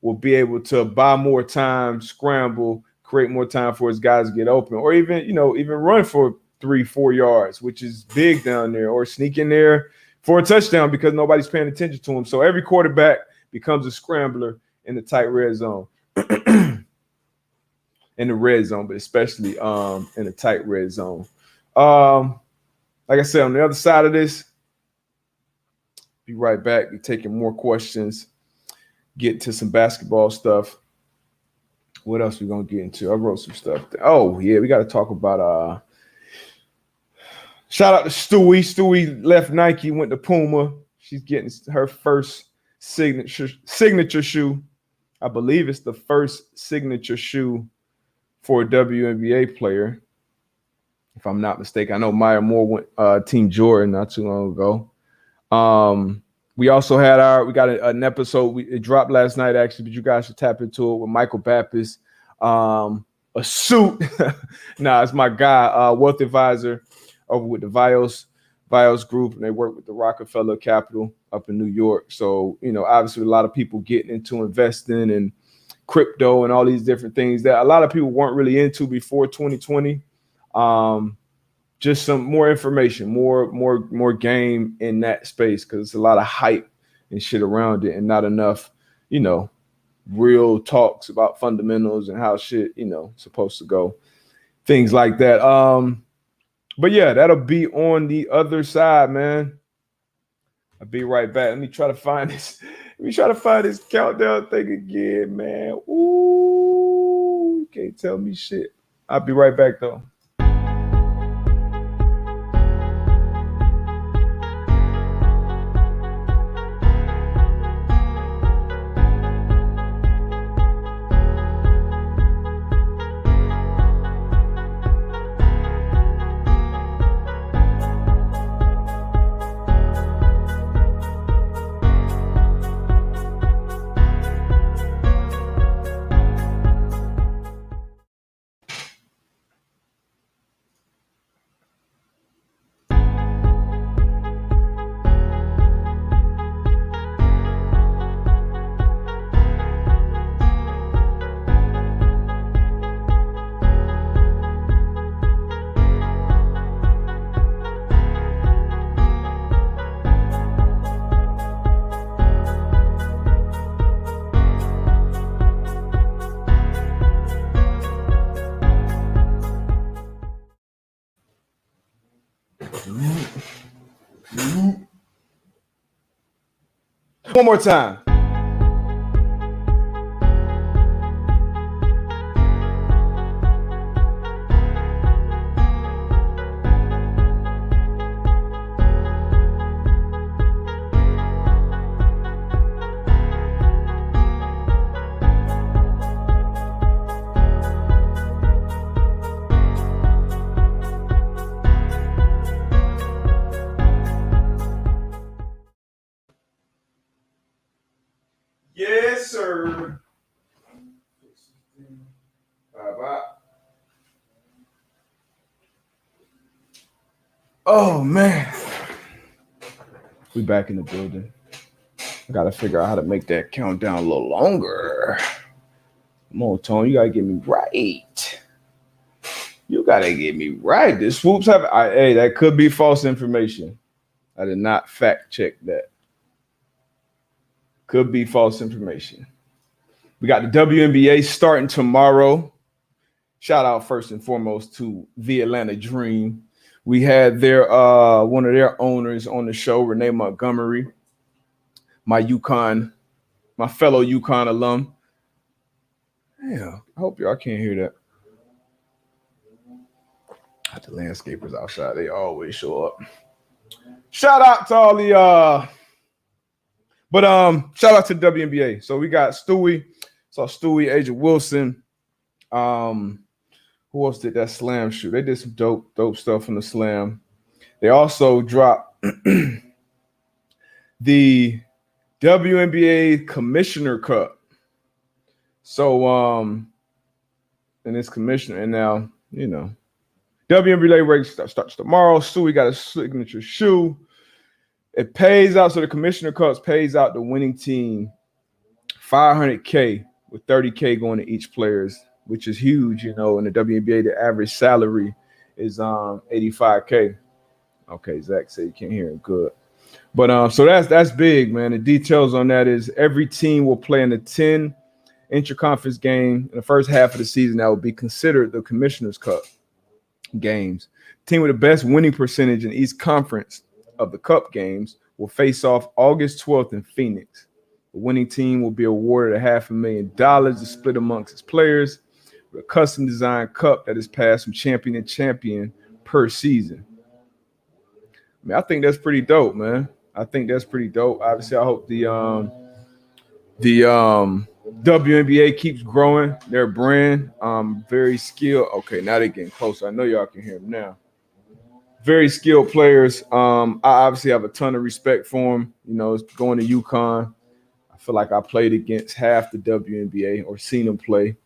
will be able to buy more time, scramble, create more time for his guys to get open, or even run for 3-4 yards, which is big down there, or sneak in there for a touchdown because nobody's paying attention to him. So every quarterback becomes a scrambler in the tight red zone, in the red zone, but especially in the tight red zone. Like I said, on the other side of this, be right back. Be taking more questions, get to some basketball stuff. What else we gonna get into? I wrote some stuff. Oh yeah, we got to talk about. Shout out to Stewie. Stewie left Nike, went to Puma. She's getting her first signature shoe. I believe it's the first signature shoe for a WNBA player, if I'm not mistaken. I know Maya Moore went Team Jordan not too long ago. We also had we got an episode. It dropped last night, actually, but you guys should tap into it with Michael Baptist. A suit. Nah, it's my guy, wealth advisor over with the Vios group, and they work with the Rockefeller Capital up in New York. So, obviously a lot of people getting into investing and crypto and all these different things that a lot of people weren't really into before 2020. Just some more information, more game in that space, because it's a lot of hype and shit around it and not enough, real talks about fundamentals and how shit, supposed to go, things like that. But yeah, that'll be on the other side, man. I'll be right back. Let me try to find this. Countdown thing again, man. Ooh, you can't tell me shit. I'll be right back though. One more time. Bye-bye. Oh, man. We back in the building. I got to figure out how to make that countdown a little longer. Come on, Tone. You got to get me right. You got to get me right. The swoops have... hey, that could be false information. I did not fact check that. Could be false information. We got the WNBA starting tomorrow. Shout out first and foremost to the Atlanta Dream. We had their one of their owners on the show, Renee Montgomery, my fellow UConn alum. Yeah, I hope y'all can't hear that. The landscapers outside, they always show up. Shout out to all the shout out to the WNBA. So we got Stewie, Asia Wilson. Who else did that slam shoot? They did some dope stuff in the slam. They also dropped the WNBA Commissioner Cup. So and it's commissioner, and now WNBA race starts tomorrow. Stewie got a signature shoe. It pays out, so the Commissioner Cup pays out the winning team $500K with $30K going to each player's, which is huge, in the WNBA. The average salary is $85K. Okay, Zach said you can't hear him good. But so that's big, man. The details on that is every team will play in a 10 intra-conference game in the first half of the season that will be considered the Commissioner's Cup games. Team with the best winning percentage in each conference of the Cup games will face off August 12th in Phoenix. The winning team will be awarded $500,000 to split amongst its players with a custom designed cup that is passed from champion to champion per season. I mean, I think that's pretty dope, man. I think that's pretty dope. Obviously, I hope the WNBA keeps growing their brand. Very skilled. Okay, now they're getting closer. I know y'all can hear them now. Very skilled players. I obviously have a ton of respect for them. Going to UConn, I feel like I played against half the WNBA or seen them play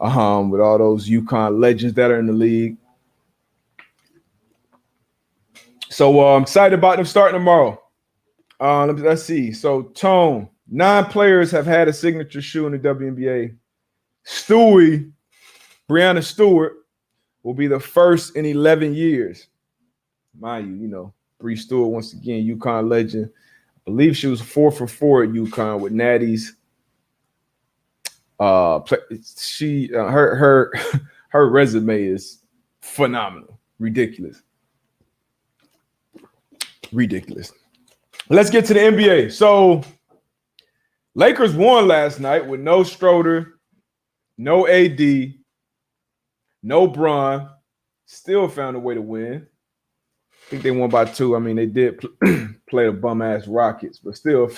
with all those UConn legends that are in the league. So I'm excited about them starting tomorrow. Let's see. So, Tone, 9 players have had a signature shoe in the WNBA. Stewie, Breanna Stewart, will be the first in 11 years. Mind you, Bree Stewart, once again, UConn legend. I believe she was 4 for 4 at UConn with Natty's. Her resume is phenomenal. Ridiculous. Let's get to the NBA. So, Lakers won last night with no Schroeder, no AD, no Bron. Still found a way to win. I think they won by 2. I mean, they did play the bum-ass Rockets, but still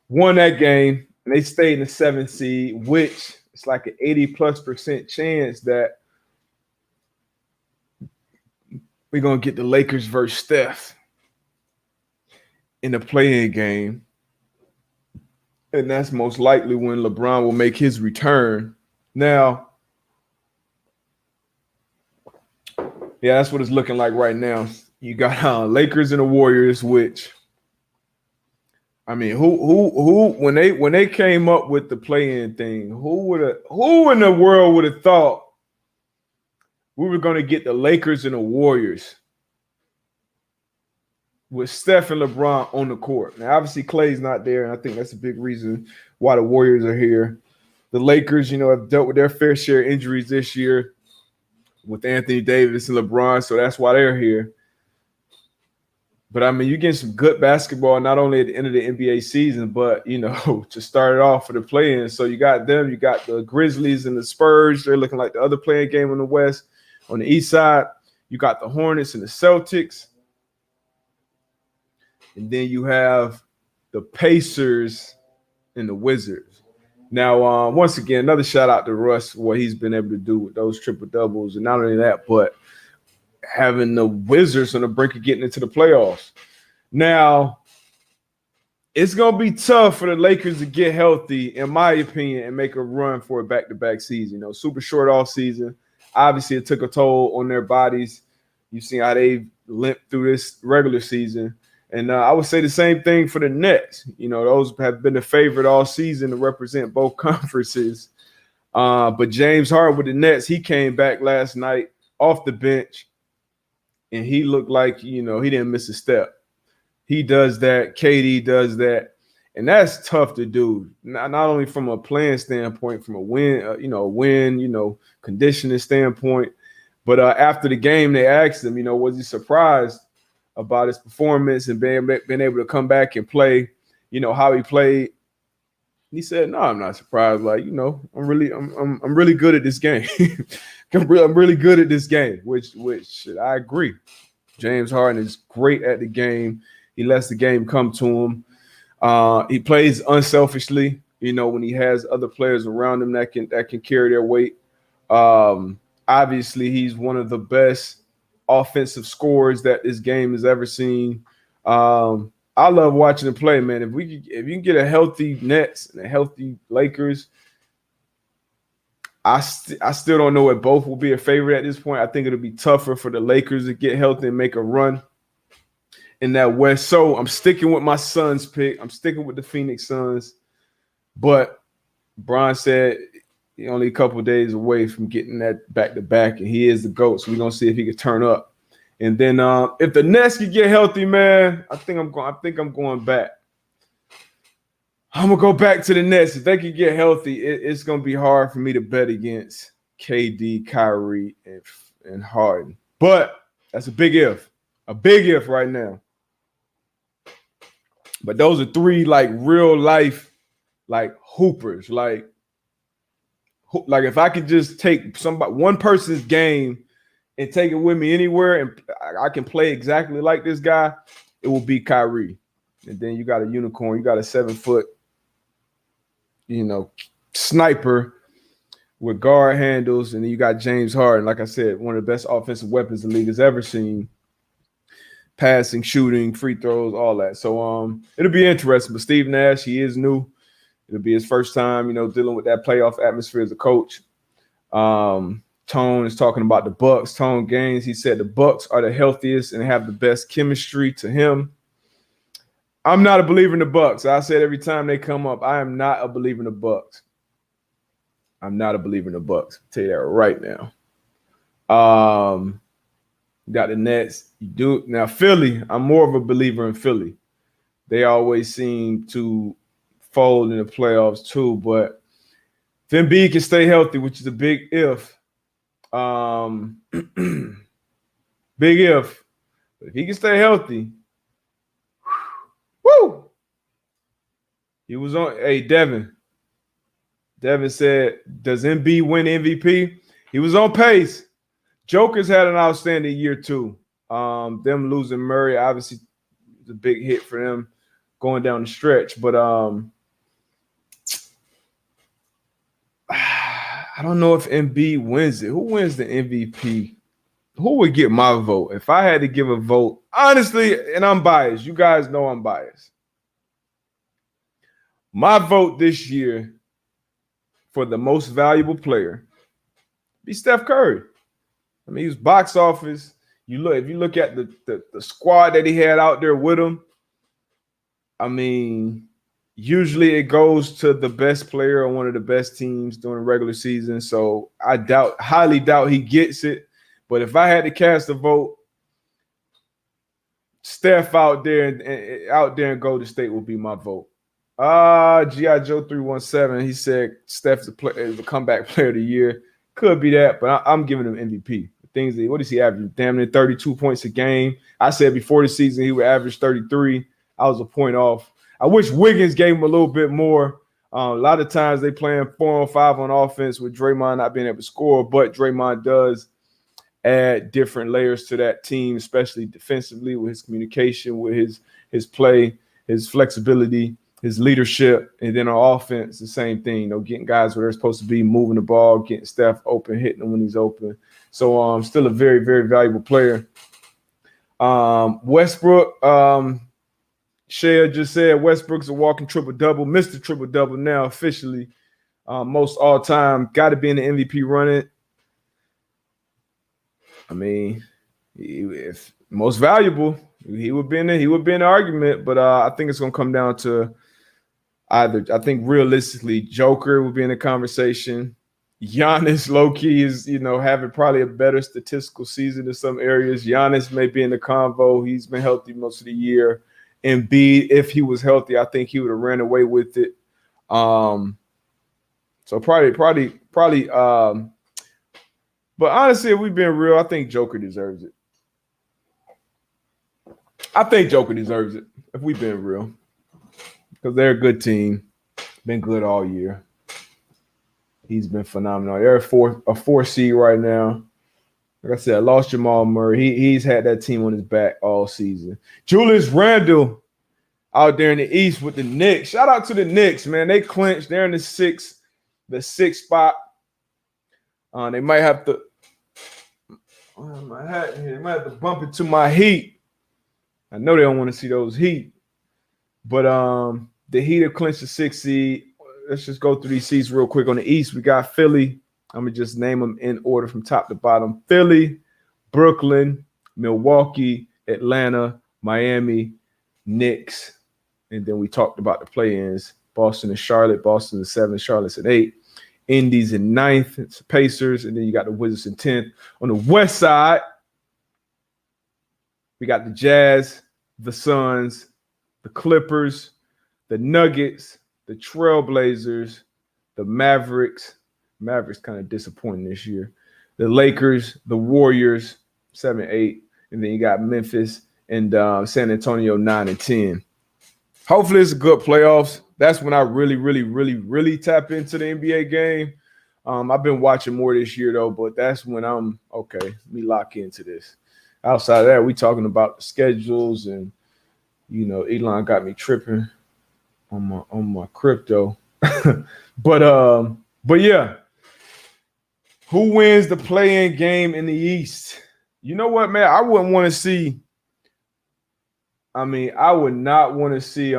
won that game. And they stayed in the 7th seed, which it's like an 80+% chance that we're going to get the Lakers versus Steph in the play-in game. And that's most likely when LeBron will make his return. Now, yeah, that's what it's looking like right now. You got Lakers and the Warriors, which, I mean, who when they came up with the play-in thing, who in the world would have thought we were going to get the Lakers and the Warriors with Steph and LeBron on the court? Now, obviously, Klay's not there, and I think that's a big reason why the Warriors are here. The Lakers, have dealt with their fair share of injuries this year with Anthony Davis and LeBron, so that's why they're here. But, I mean, you're getting some good basketball not only at the end of the NBA season, but, to start it off for the play-in. So you got them. You got the Grizzlies and the Spurs. They're looking like the other play-in game in the West. On the East side, you got the Hornets and the Celtics. And then you have the Pacers and the Wizards. Now, once again, another shout-out to Russ, what he's been able to do with those triple-doubles. And not only that, but having the Wizards on the brink of getting into the playoffs. Now, It's going to be tough for the Lakers to get healthy, in my opinion, and make a run for a back-to-back season. You know, super short off season. Obviously, it took a toll on their bodies. You've seen how they limped through this regular season. And I would say the same thing for the Nets. You know, those have been the favorite all season to represent both conferences. But James Harden with the Nets, he came back last night off the bench, and he looked like, you know, he didn't miss a step. He does that. KD does that. And that's tough to do, not only from a playing standpoint, from a win, conditioning standpoint. But after the game, they asked him, was he surprised about his performance and being able to come back and play, how he played. He said, "No, I'm not surprised. Like, I'm really good at this game. I'm really good at this game," which I agree. James Harden is great at the game. He lets the game come to him. He plays unselfishly, when he has other players around him that can carry their weight. Obviously, he's one of the best offensive scorers that this game has ever seen. I love watching him play, man. If you can get a healthy Nets and a healthy Lakers, I still don't know if both will be a favorite at this point. I think it'll be tougher for the Lakers to get healthy and make a run in that West. So I'm sticking with my Suns pick. I'm sticking with the Phoenix Suns. But Bron said he's only a couple of days away from getting that back-to-back, and he is the GOAT. So we're going to see if he can turn up. And then if the Nets can get healthy, man, I think I'm going back. I'm going to go back to the Nets. If they can get healthy, it's going to be hard for me to bet against KD, Kyrie, and Harden. But that's a big if right now. But those are three, like, real life, like, hoopers. Like if I could just take one person's game and take it with me anywhere, and I can play exactly like this guy, it will be Kyrie. And then you got a unicorn. You got a 7-foot, sniper with guard handles. And then you got James Harden, like I said, one of the best offensive weapons the league has ever seen. Passing, shooting, free throws, all that. So it'll be interesting. But Steve Nash, he is new. It'll be his first time, dealing with that playoff atmosphere as a coach. Tone is talking about the Bucks. Tone Gaines, he said the Bucks are the healthiest and have the best chemistry to him. I'm not a believer in the Bucks. I said every time they come up, I am not a believer in the Bucks. I'm not a believer in the Bucks. I'll tell you that right now. Got the Nets. You do now. Philly, I'm more of a believer in Philly. They always seem to fold in the playoffs too, but if Wnba can stay healthy, which is a big if. Big if. But if he can stay healthy, woo! He was on. Hey, Devin. Devin said, "Does Wnba win MVP?" He was on pace. Joker's had an outstanding year too. Them losing Murray, obviously, is a big hit for them going down the stretch. But I don't know if Wnba wins it. Who wins the MVP? Who would get my vote? If I had to give a vote, honestly, and I'm biased. You guys know I'm biased. My vote this year for the most valuable player be Steph Curry. I mean, he was box office. If you look at the squad that he had out there with him, I mean, usually it goes to the best player on one of the best teams during the regular season. So I highly doubt he gets it. But if I had to cast a vote, Steph out there in Golden State will be my vote. G.I. Joe 317, he said Steph's the comeback player of the year. Could be that, but I'm giving him MVP. What is he averaging? Damn near 32 points a game. I said before the season he would average 33. I was a point off. I wish Wiggins gave him a little bit more. A lot of times they playing 4-on-5 on offense with Draymond not being able to score, but Draymond does add different layers to that team, especially defensively with his communication, with his play, his flexibility, his leadership. And then on offense, the same thing, getting guys where they're supposed to be, moving the ball, getting Steph open, hitting him when he's open. So still a very, very valuable player. Westbrook, Shea just said Westbrook's a walking triple-double, Mr. Triple-Double now officially. Most all-time, got to be in the MVP running. I mean, if most valuable, he would be in the argument, but I think it's gonna come down to either. I think realistically, Joker will be in the conversation. Giannis low-key is, having probably a better statistical season in some areas. Giannis may be in the convo. He's been healthy most of the year. Embiid, if he was healthy, I think he would have ran away with it. So probably. But honestly, if we've been real, I think Joker deserves it. If we've been real. Because they're a good team. Been good all year. He's been phenomenal. They're a four seed right now. Like I said, I lost Jamal Murray. He's had that team on his back all season. Julius Randle out there in the East with the Knicks. Shout out to the Knicks, man. They clinched. They're in the sixth spot. They might have to. My hat here. They might have to bump it to my Heat. I know they don't want to see those Heat, but the Heat have clinched the 6th seed. Let's just go through these seeds real quick. On the East, we got Philly. I'm gonna just name them in order from top to bottom: Philly, Brooklyn, Milwaukee, Atlanta, Miami, Knicks, and then we talked about the play-ins: Boston and Charlotte. Boston is 7, Charlotte's at 8. Indies in 9th, it's Pacers, and then you got the Wizards in 10th. On the West side, we got the Jazz, the Suns, the Clippers, the Nuggets, the Trailblazers, the Mavericks. Mavericks kind of disappointing this year. The Lakers, the Warriors, 7, 8, and then you got Memphis and San Antonio 9 and 10. Hopefully, it's a good playoffs. That's when I really tap into the NBA game. I've been watching more this year though, but that's when I'm okay. Let me lock into this. Outside of that, we talking about the schedules, and Elon got me tripping on my crypto. but yeah, who wins the play-in game in the East? You know what, man? I wouldn't want to see. I would not want to see.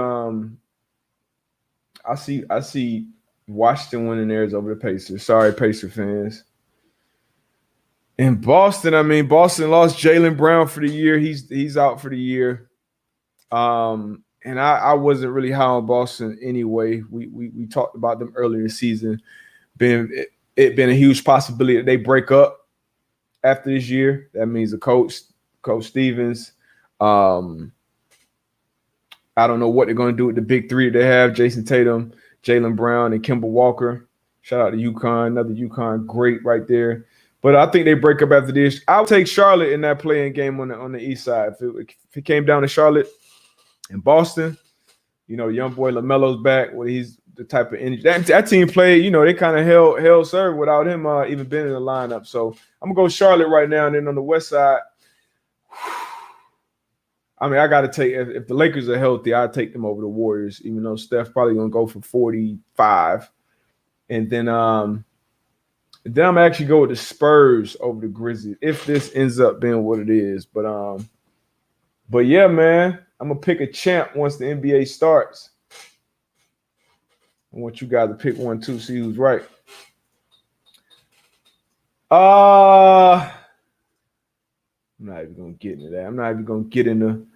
I see Washington winning theirs over the Pacers. Sorry, Pacer fans. In Boston, Boston lost Jaylen Brown for the year. He's out for the year. And I wasn't really high on Boston anyway. We talked about them earlier this season. It been a huge possibility that they break up after this year. That means the Coach Stevens. I don't know what they're going to do with the big three they have: Jason Tatum, Jaylen Brown, and Kemba Walker. Shout out to UConn, another UConn great right there. But I think they break up after this. I'll take Charlotte in that play-in game on the East side. If it came down to Charlotte and Boston, young boy LaMelo's back. Well, he's the type of energy that team played. They kind of held serve without him even being in the lineup. So I'm gonna go Charlotte right now. And then on the West side, I got to take, if the Lakers are healthy, I'd take them over the Warriors, even though Steph probably going to go for 45. And then I'm actually go with the Spurs over the Grizzlies if this ends up being what it is. But yeah, man, I'm going to pick a champ once the NBA starts. I want you guys to pick one, too, see who's right. I'm not even going to get into that. I'm not even going to get into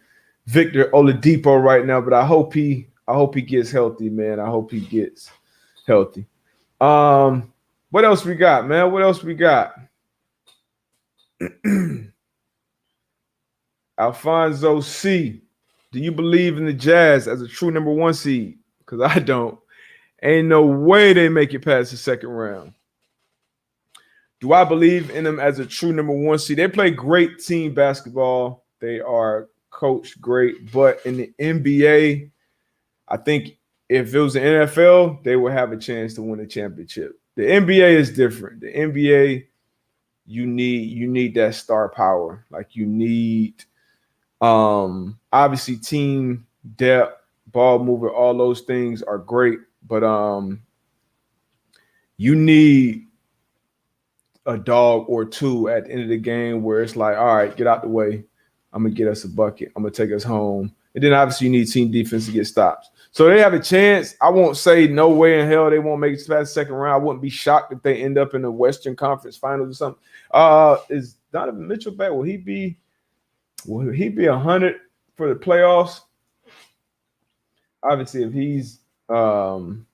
Victor Oladipo right now, but I hope he gets healthy, man. I hope he gets healthy. What else we got, man? What else we got? Alfonso C. Do you believe in the Jazz as a true number 1 seed? Because I don't. Ain't no way they make it past the second round. Do I believe in them as a true number 1 seed? They play great team basketball. They are coached great. But in the NBA, I think if it was the NFL, they would have a chance to win a championship. The NBA is different. The NBA, you need that star power. Like you need obviously team depth, ball mover, all those things are great. But you need a dog or two at the end of the game where it's like, all right, get out the way. I'm going to get us a bucket. I'm going to take us home. And then obviously you need team defense to get stops. So they have a chance. I won't say no way in hell they won't make it past the second round. I wouldn't be shocked if they end up in the Western Conference Finals or something. Is Donovan Mitchell back? Will he be 100 for the playoffs? Obviously, if he's 100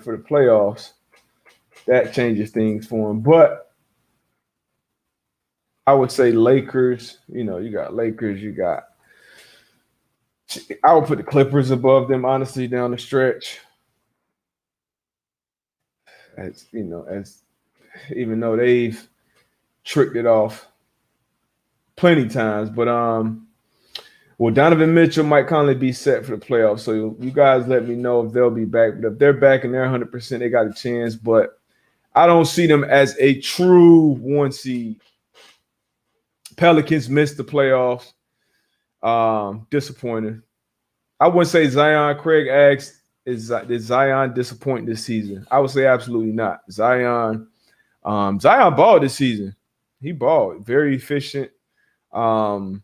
for the playoffs, that changes things for him. But I would say Lakers. You got Lakers. I would put the Clippers above them, honestly, down the stretch. As even though they've tricked it off plenty times, but Donovan Mitchell, Mike Conley be set for the playoffs. So you guys let me know if they'll be back. But if they're back and they're 100%, they got a chance. But I don't see them as a true 1 seed. Pelicans missed the playoffs. Disappointing. I wouldn't say Zion. Craig asked, did Zion disappoint this season? I would say absolutely not. Zion balled this season. He balled. Very efficient. I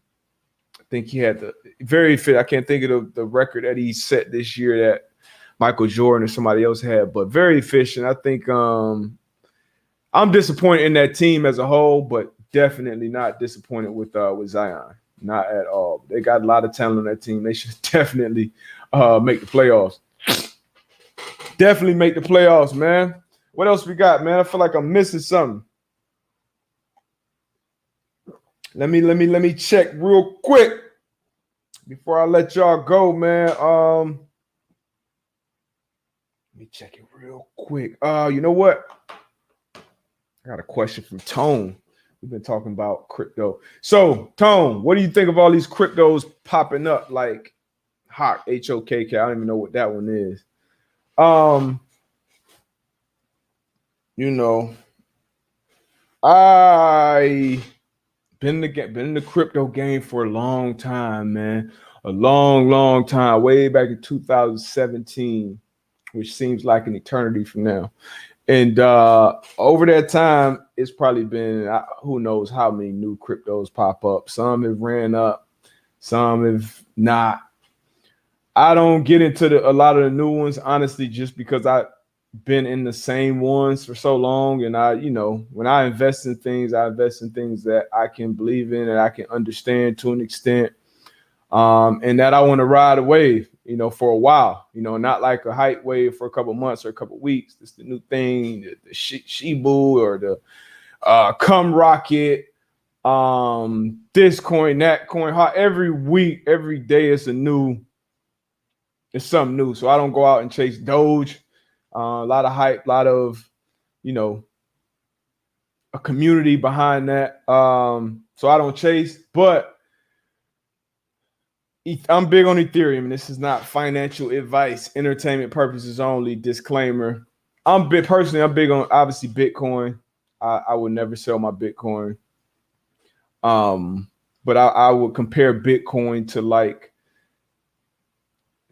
think he had very fit. I can't think of the record that he set this year that Michael Jordan or somebody else had, but very efficient. I think I'm disappointed in that team as a whole, but definitely not disappointed with Zion. Not at all. They got a lot of talent on that team. They should definitely make the playoffs. Definitely make the playoffs, man. What else we got, man? I feel like I'm missing something. Let me check real quick before I let y'all go, man. Let me check it real quick. You know what? I got a question from Tone. We've been talking about crypto. So, Tone, what do you think of all these cryptos popping up like HOK, H-O-K-K? I don't even know what that one is. I been in the crypto game for a long time, man. A long time, way back in 2017, which seems like an eternity from now. And over that time, it's probably been who knows how many new cryptos pop up. Some have ran up, some have not. I don't get into a lot of the new ones, honestly, just because I've been in the same ones for so long. And when I invest in things, I invest in things that I can believe in and I can understand to an extent. And that I want to ride a wave, for a while, not like a hype wave for a couple months or a couple weeks. It's the new thing, the Shibu or the Come Rocket, this coin, that coin. Every week, every day, it's something new. So I don't go out and chase Doge. A lot of hype, a lot of, a community behind that. So I don't chase, but I'm big on Ethereum. This is not financial advice, entertainment purposes only. Disclaimer. I'm big on obviously Bitcoin. I would never sell my Bitcoin. But I would compare Bitcoin to like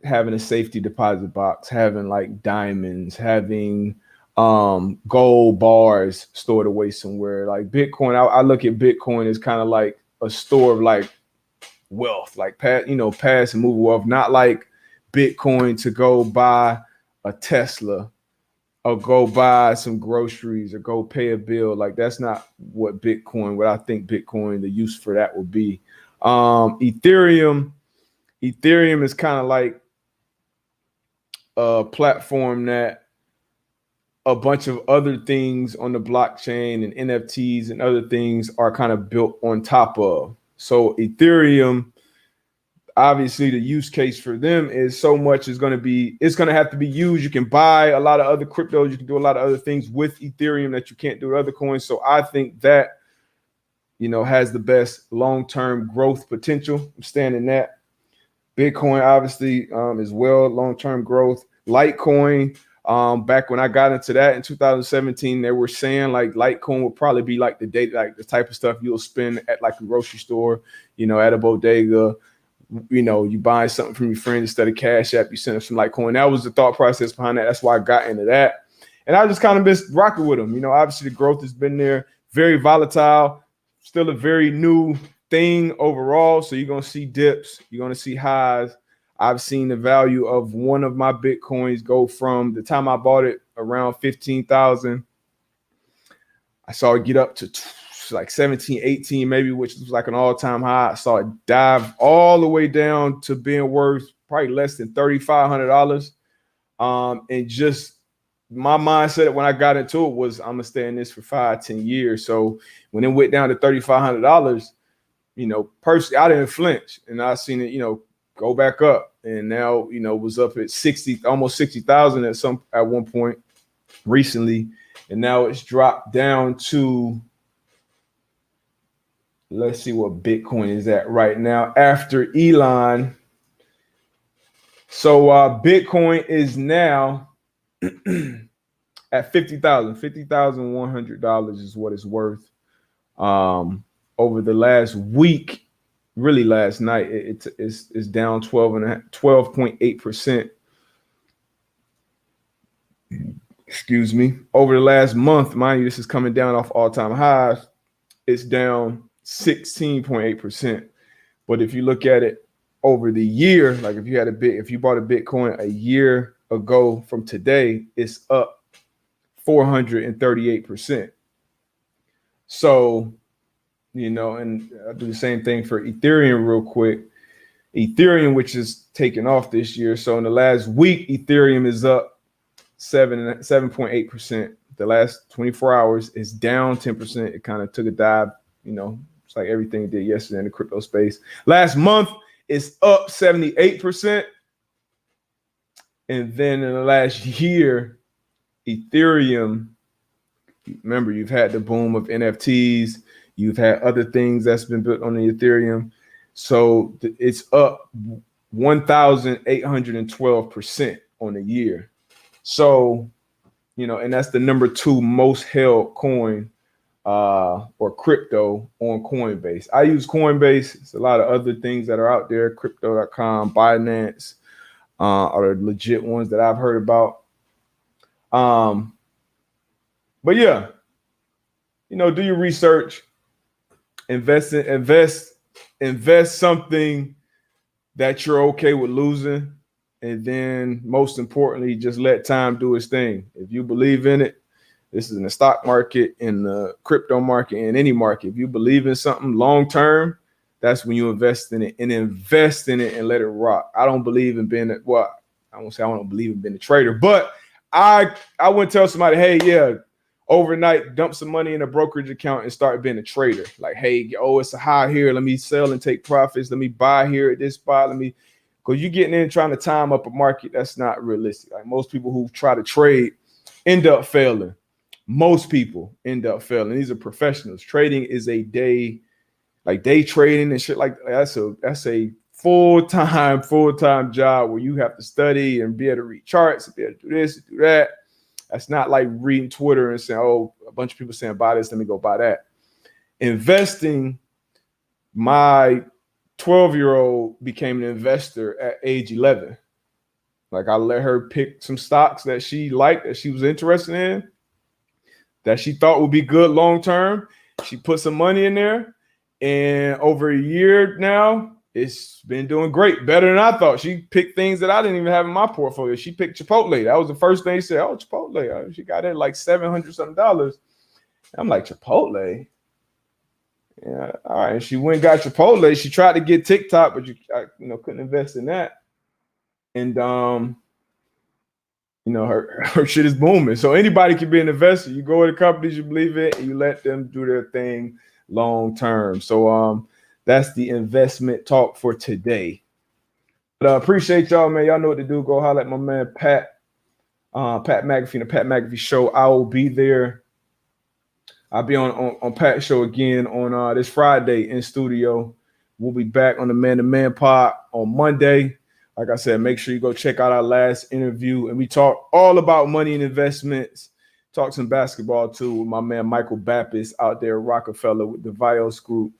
having a safety deposit box, having like diamonds, having gold bars stored away somewhere. Like Bitcoin, I look at Bitcoin as kind of like a store of like wealth, like pass and move wealth, not like Bitcoin to go buy a Tesla or go buy some groceries or go pay a bill. Like that's not what I think Bitcoin, the use for that would be. Ethereum is kind of like a platform that a bunch of other things on the blockchain and NFTs and other things are kind of built on top of. So Ethereum, obviously the use case for them is so much it's going to have to be used. You can buy a lot of other cryptos. You can do a lot of other things with Ethereum that you can't do with other coins. So I think that, has the best long-term growth potential. I'm standing that. Bitcoin, obviously, as well, long-term growth. Litecoin, back when I got into that in 2017, they were saying like Litecoin would probably be like the type of stuff you'll spend at like a grocery store, at a bodega. You buy something from your friend instead of Cash App, you send them some Litecoin. That was the thought process behind that. That's why I got into that. And I just kind of been rocking with them. Obviously the growth has been there, very volatile, still a very new thing overall. So you're going to see dips. You're going to see highs. I've seen the value of one of my Bitcoins go from the time I bought it around 15,000. I saw it get up to like 17, 18 maybe, which was like an all-time high. I saw it dive all the way down to being worth probably less than $3,500. And just my mindset when I got into it was I'm gonna stay in this for 5-10 years. So when it went down to $3,500, personally, I didn't flinch, and I seen it, go back up, and now was up at 60, almost 60,000 at one point recently, and now it's dropped down to, let's see what Bitcoin is at right now after Elon. So Bitcoin is now at $50,100 is what it's worth. Over the last week, really last night, it's down 12.8%. Excuse me. Over the last month, mind you, this is coming down off all-time highs. It's down 16.8%. But if you look at it over the year, like if you bought a Bitcoin a year ago from today, it's up 438%. So, and I'll do the same thing for Ethereum real quick. Ethereum, which is taking off this year. So in the last week, Ethereum is up 7.8%. The last 24 hours is down 10%. It kind of took a dive, it's like everything it did yesterday in the crypto space. Last month, it's up 78%. And then in the last year, Ethereum, remember, you've had the boom of NFTs. You've had other things that's been built on the Ethereum. So it's up 1,812% on the year. So, and that's the number 2 most held coin or crypto on Coinbase. I use Coinbase. It's a lot of other things that are out there. Crypto.com, Binance are the legit ones that I've heard about. But yeah, do your research. Invest something that you're okay with losing. And then most importantly, just let time do its thing. If you believe in it, this is in the stock market, in the crypto market, in any market. If you believe in something long term, that's when you invest in it and let it rock. I don't believe in being I won't say I don't believe in being a trader, but I wouldn't tell somebody, hey, yeah, overnight, dump some money in a brokerage account and start being a trader. Like, hey, it's a high here. Let me sell and take profits. Let me buy here at this spot. Because you're getting in trying to time up a market. That's not realistic. Like most people who try to trade end up failing. Most people end up failing. These are professionals. Trading is a day trading and shit like that. That's a full-time job where you have to study and be able to read charts and be able to do this and do that. That's not like reading Twitter and saying, oh, a bunch of people saying buy this, let me go buy that. Investing, my 12-year-old became an investor at age 11. Like I let her pick some stocks that she liked, that she was interested in, that she thought would be good long term. She put some money in there, and over a year now, it's been doing great, better than I thought. She picked things that I didn't even have in my portfolio. She picked Chipotle. That was the first thing she said. Oh, Chipotle. She got it like $700 something. I'm like, Chipotle? Yeah, all right. And she went and got Chipotle. She tried to get TikTok, but couldn't invest in that. And her shit is booming. So anybody can be an investor. You go to the companies you believe in, and you let them do their thing long term. So that's the investment talk for today. But appreciate y'all, man. Y'all know what to do. Go holler at my man Pat McAfee, the Pat McAfee Show. I will be there. I'll be on Pat's show again on this Friday in studio. We'll be back on the Man to Man pod on Monday. Like I said, make sure you go check out our last interview. And we talk all about money and investments. Talk some basketball too with my man Michael Baptist out there at Rockefeller with the Vios Group.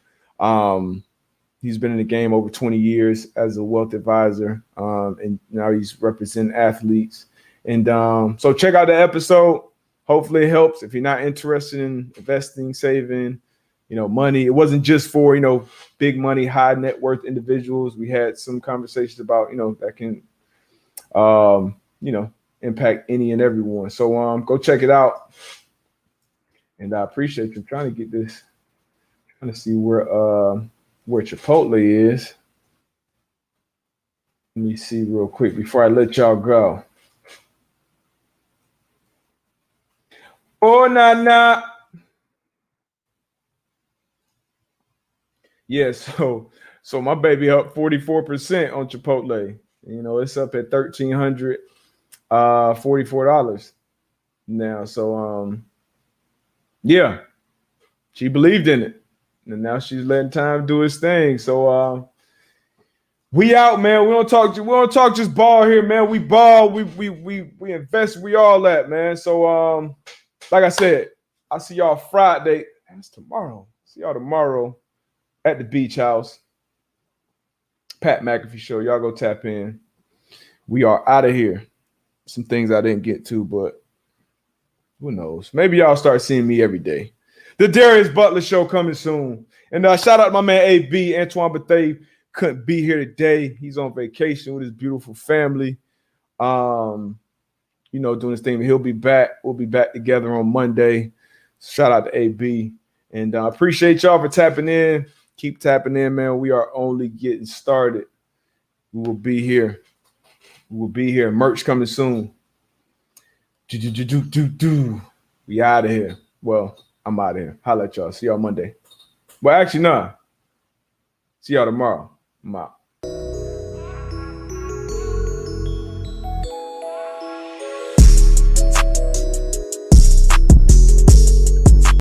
He's been in the game over 20 years as a wealth advisor, and now he's representing athletes. And so check out the episode. Hopefully it helps. If you're not interested in investing, saving, money. It wasn't just for, big money, high net worth individuals. We had some conversations about, that can, impact any and everyone. So go check it out. And I appreciate you. I'm trying to get this, trying to see where Chipotle is. Let me see real quick before I let y'all go. Oh, nah. Yeah, so my baby up 44% on Chipotle. It's up at $1,344 now. So yeah, she believed in it, and now she's letting time do its thing. So we out, man. We don't talk just ball here, man. We ball, we invest, we all that, man. So like I said, I'll see y'all Friday. That's tomorrow. See y'all tomorrow at the beach house. Pat McAfee Show. Y'all go tap in. We are out of here. Some things I didn't get to, but who knows? Maybe y'all start seeing me every day. The Darius Butler Show coming soon. And shout out to my man AB, Antoine Bethea. Couldn't be here today. He's on vacation with his beautiful family. Doing his thing. He'll be back. We'll be back together on Monday. Shout out to AB. And I appreciate y'all for tapping in. Keep tapping in, man. We are only getting started. We will be here. Merch coming soon. We out of here. Well, I'm out of here. Holla at y'all. See y'all Monday. Well, actually, nah. See y'all tomorrow. I'm out.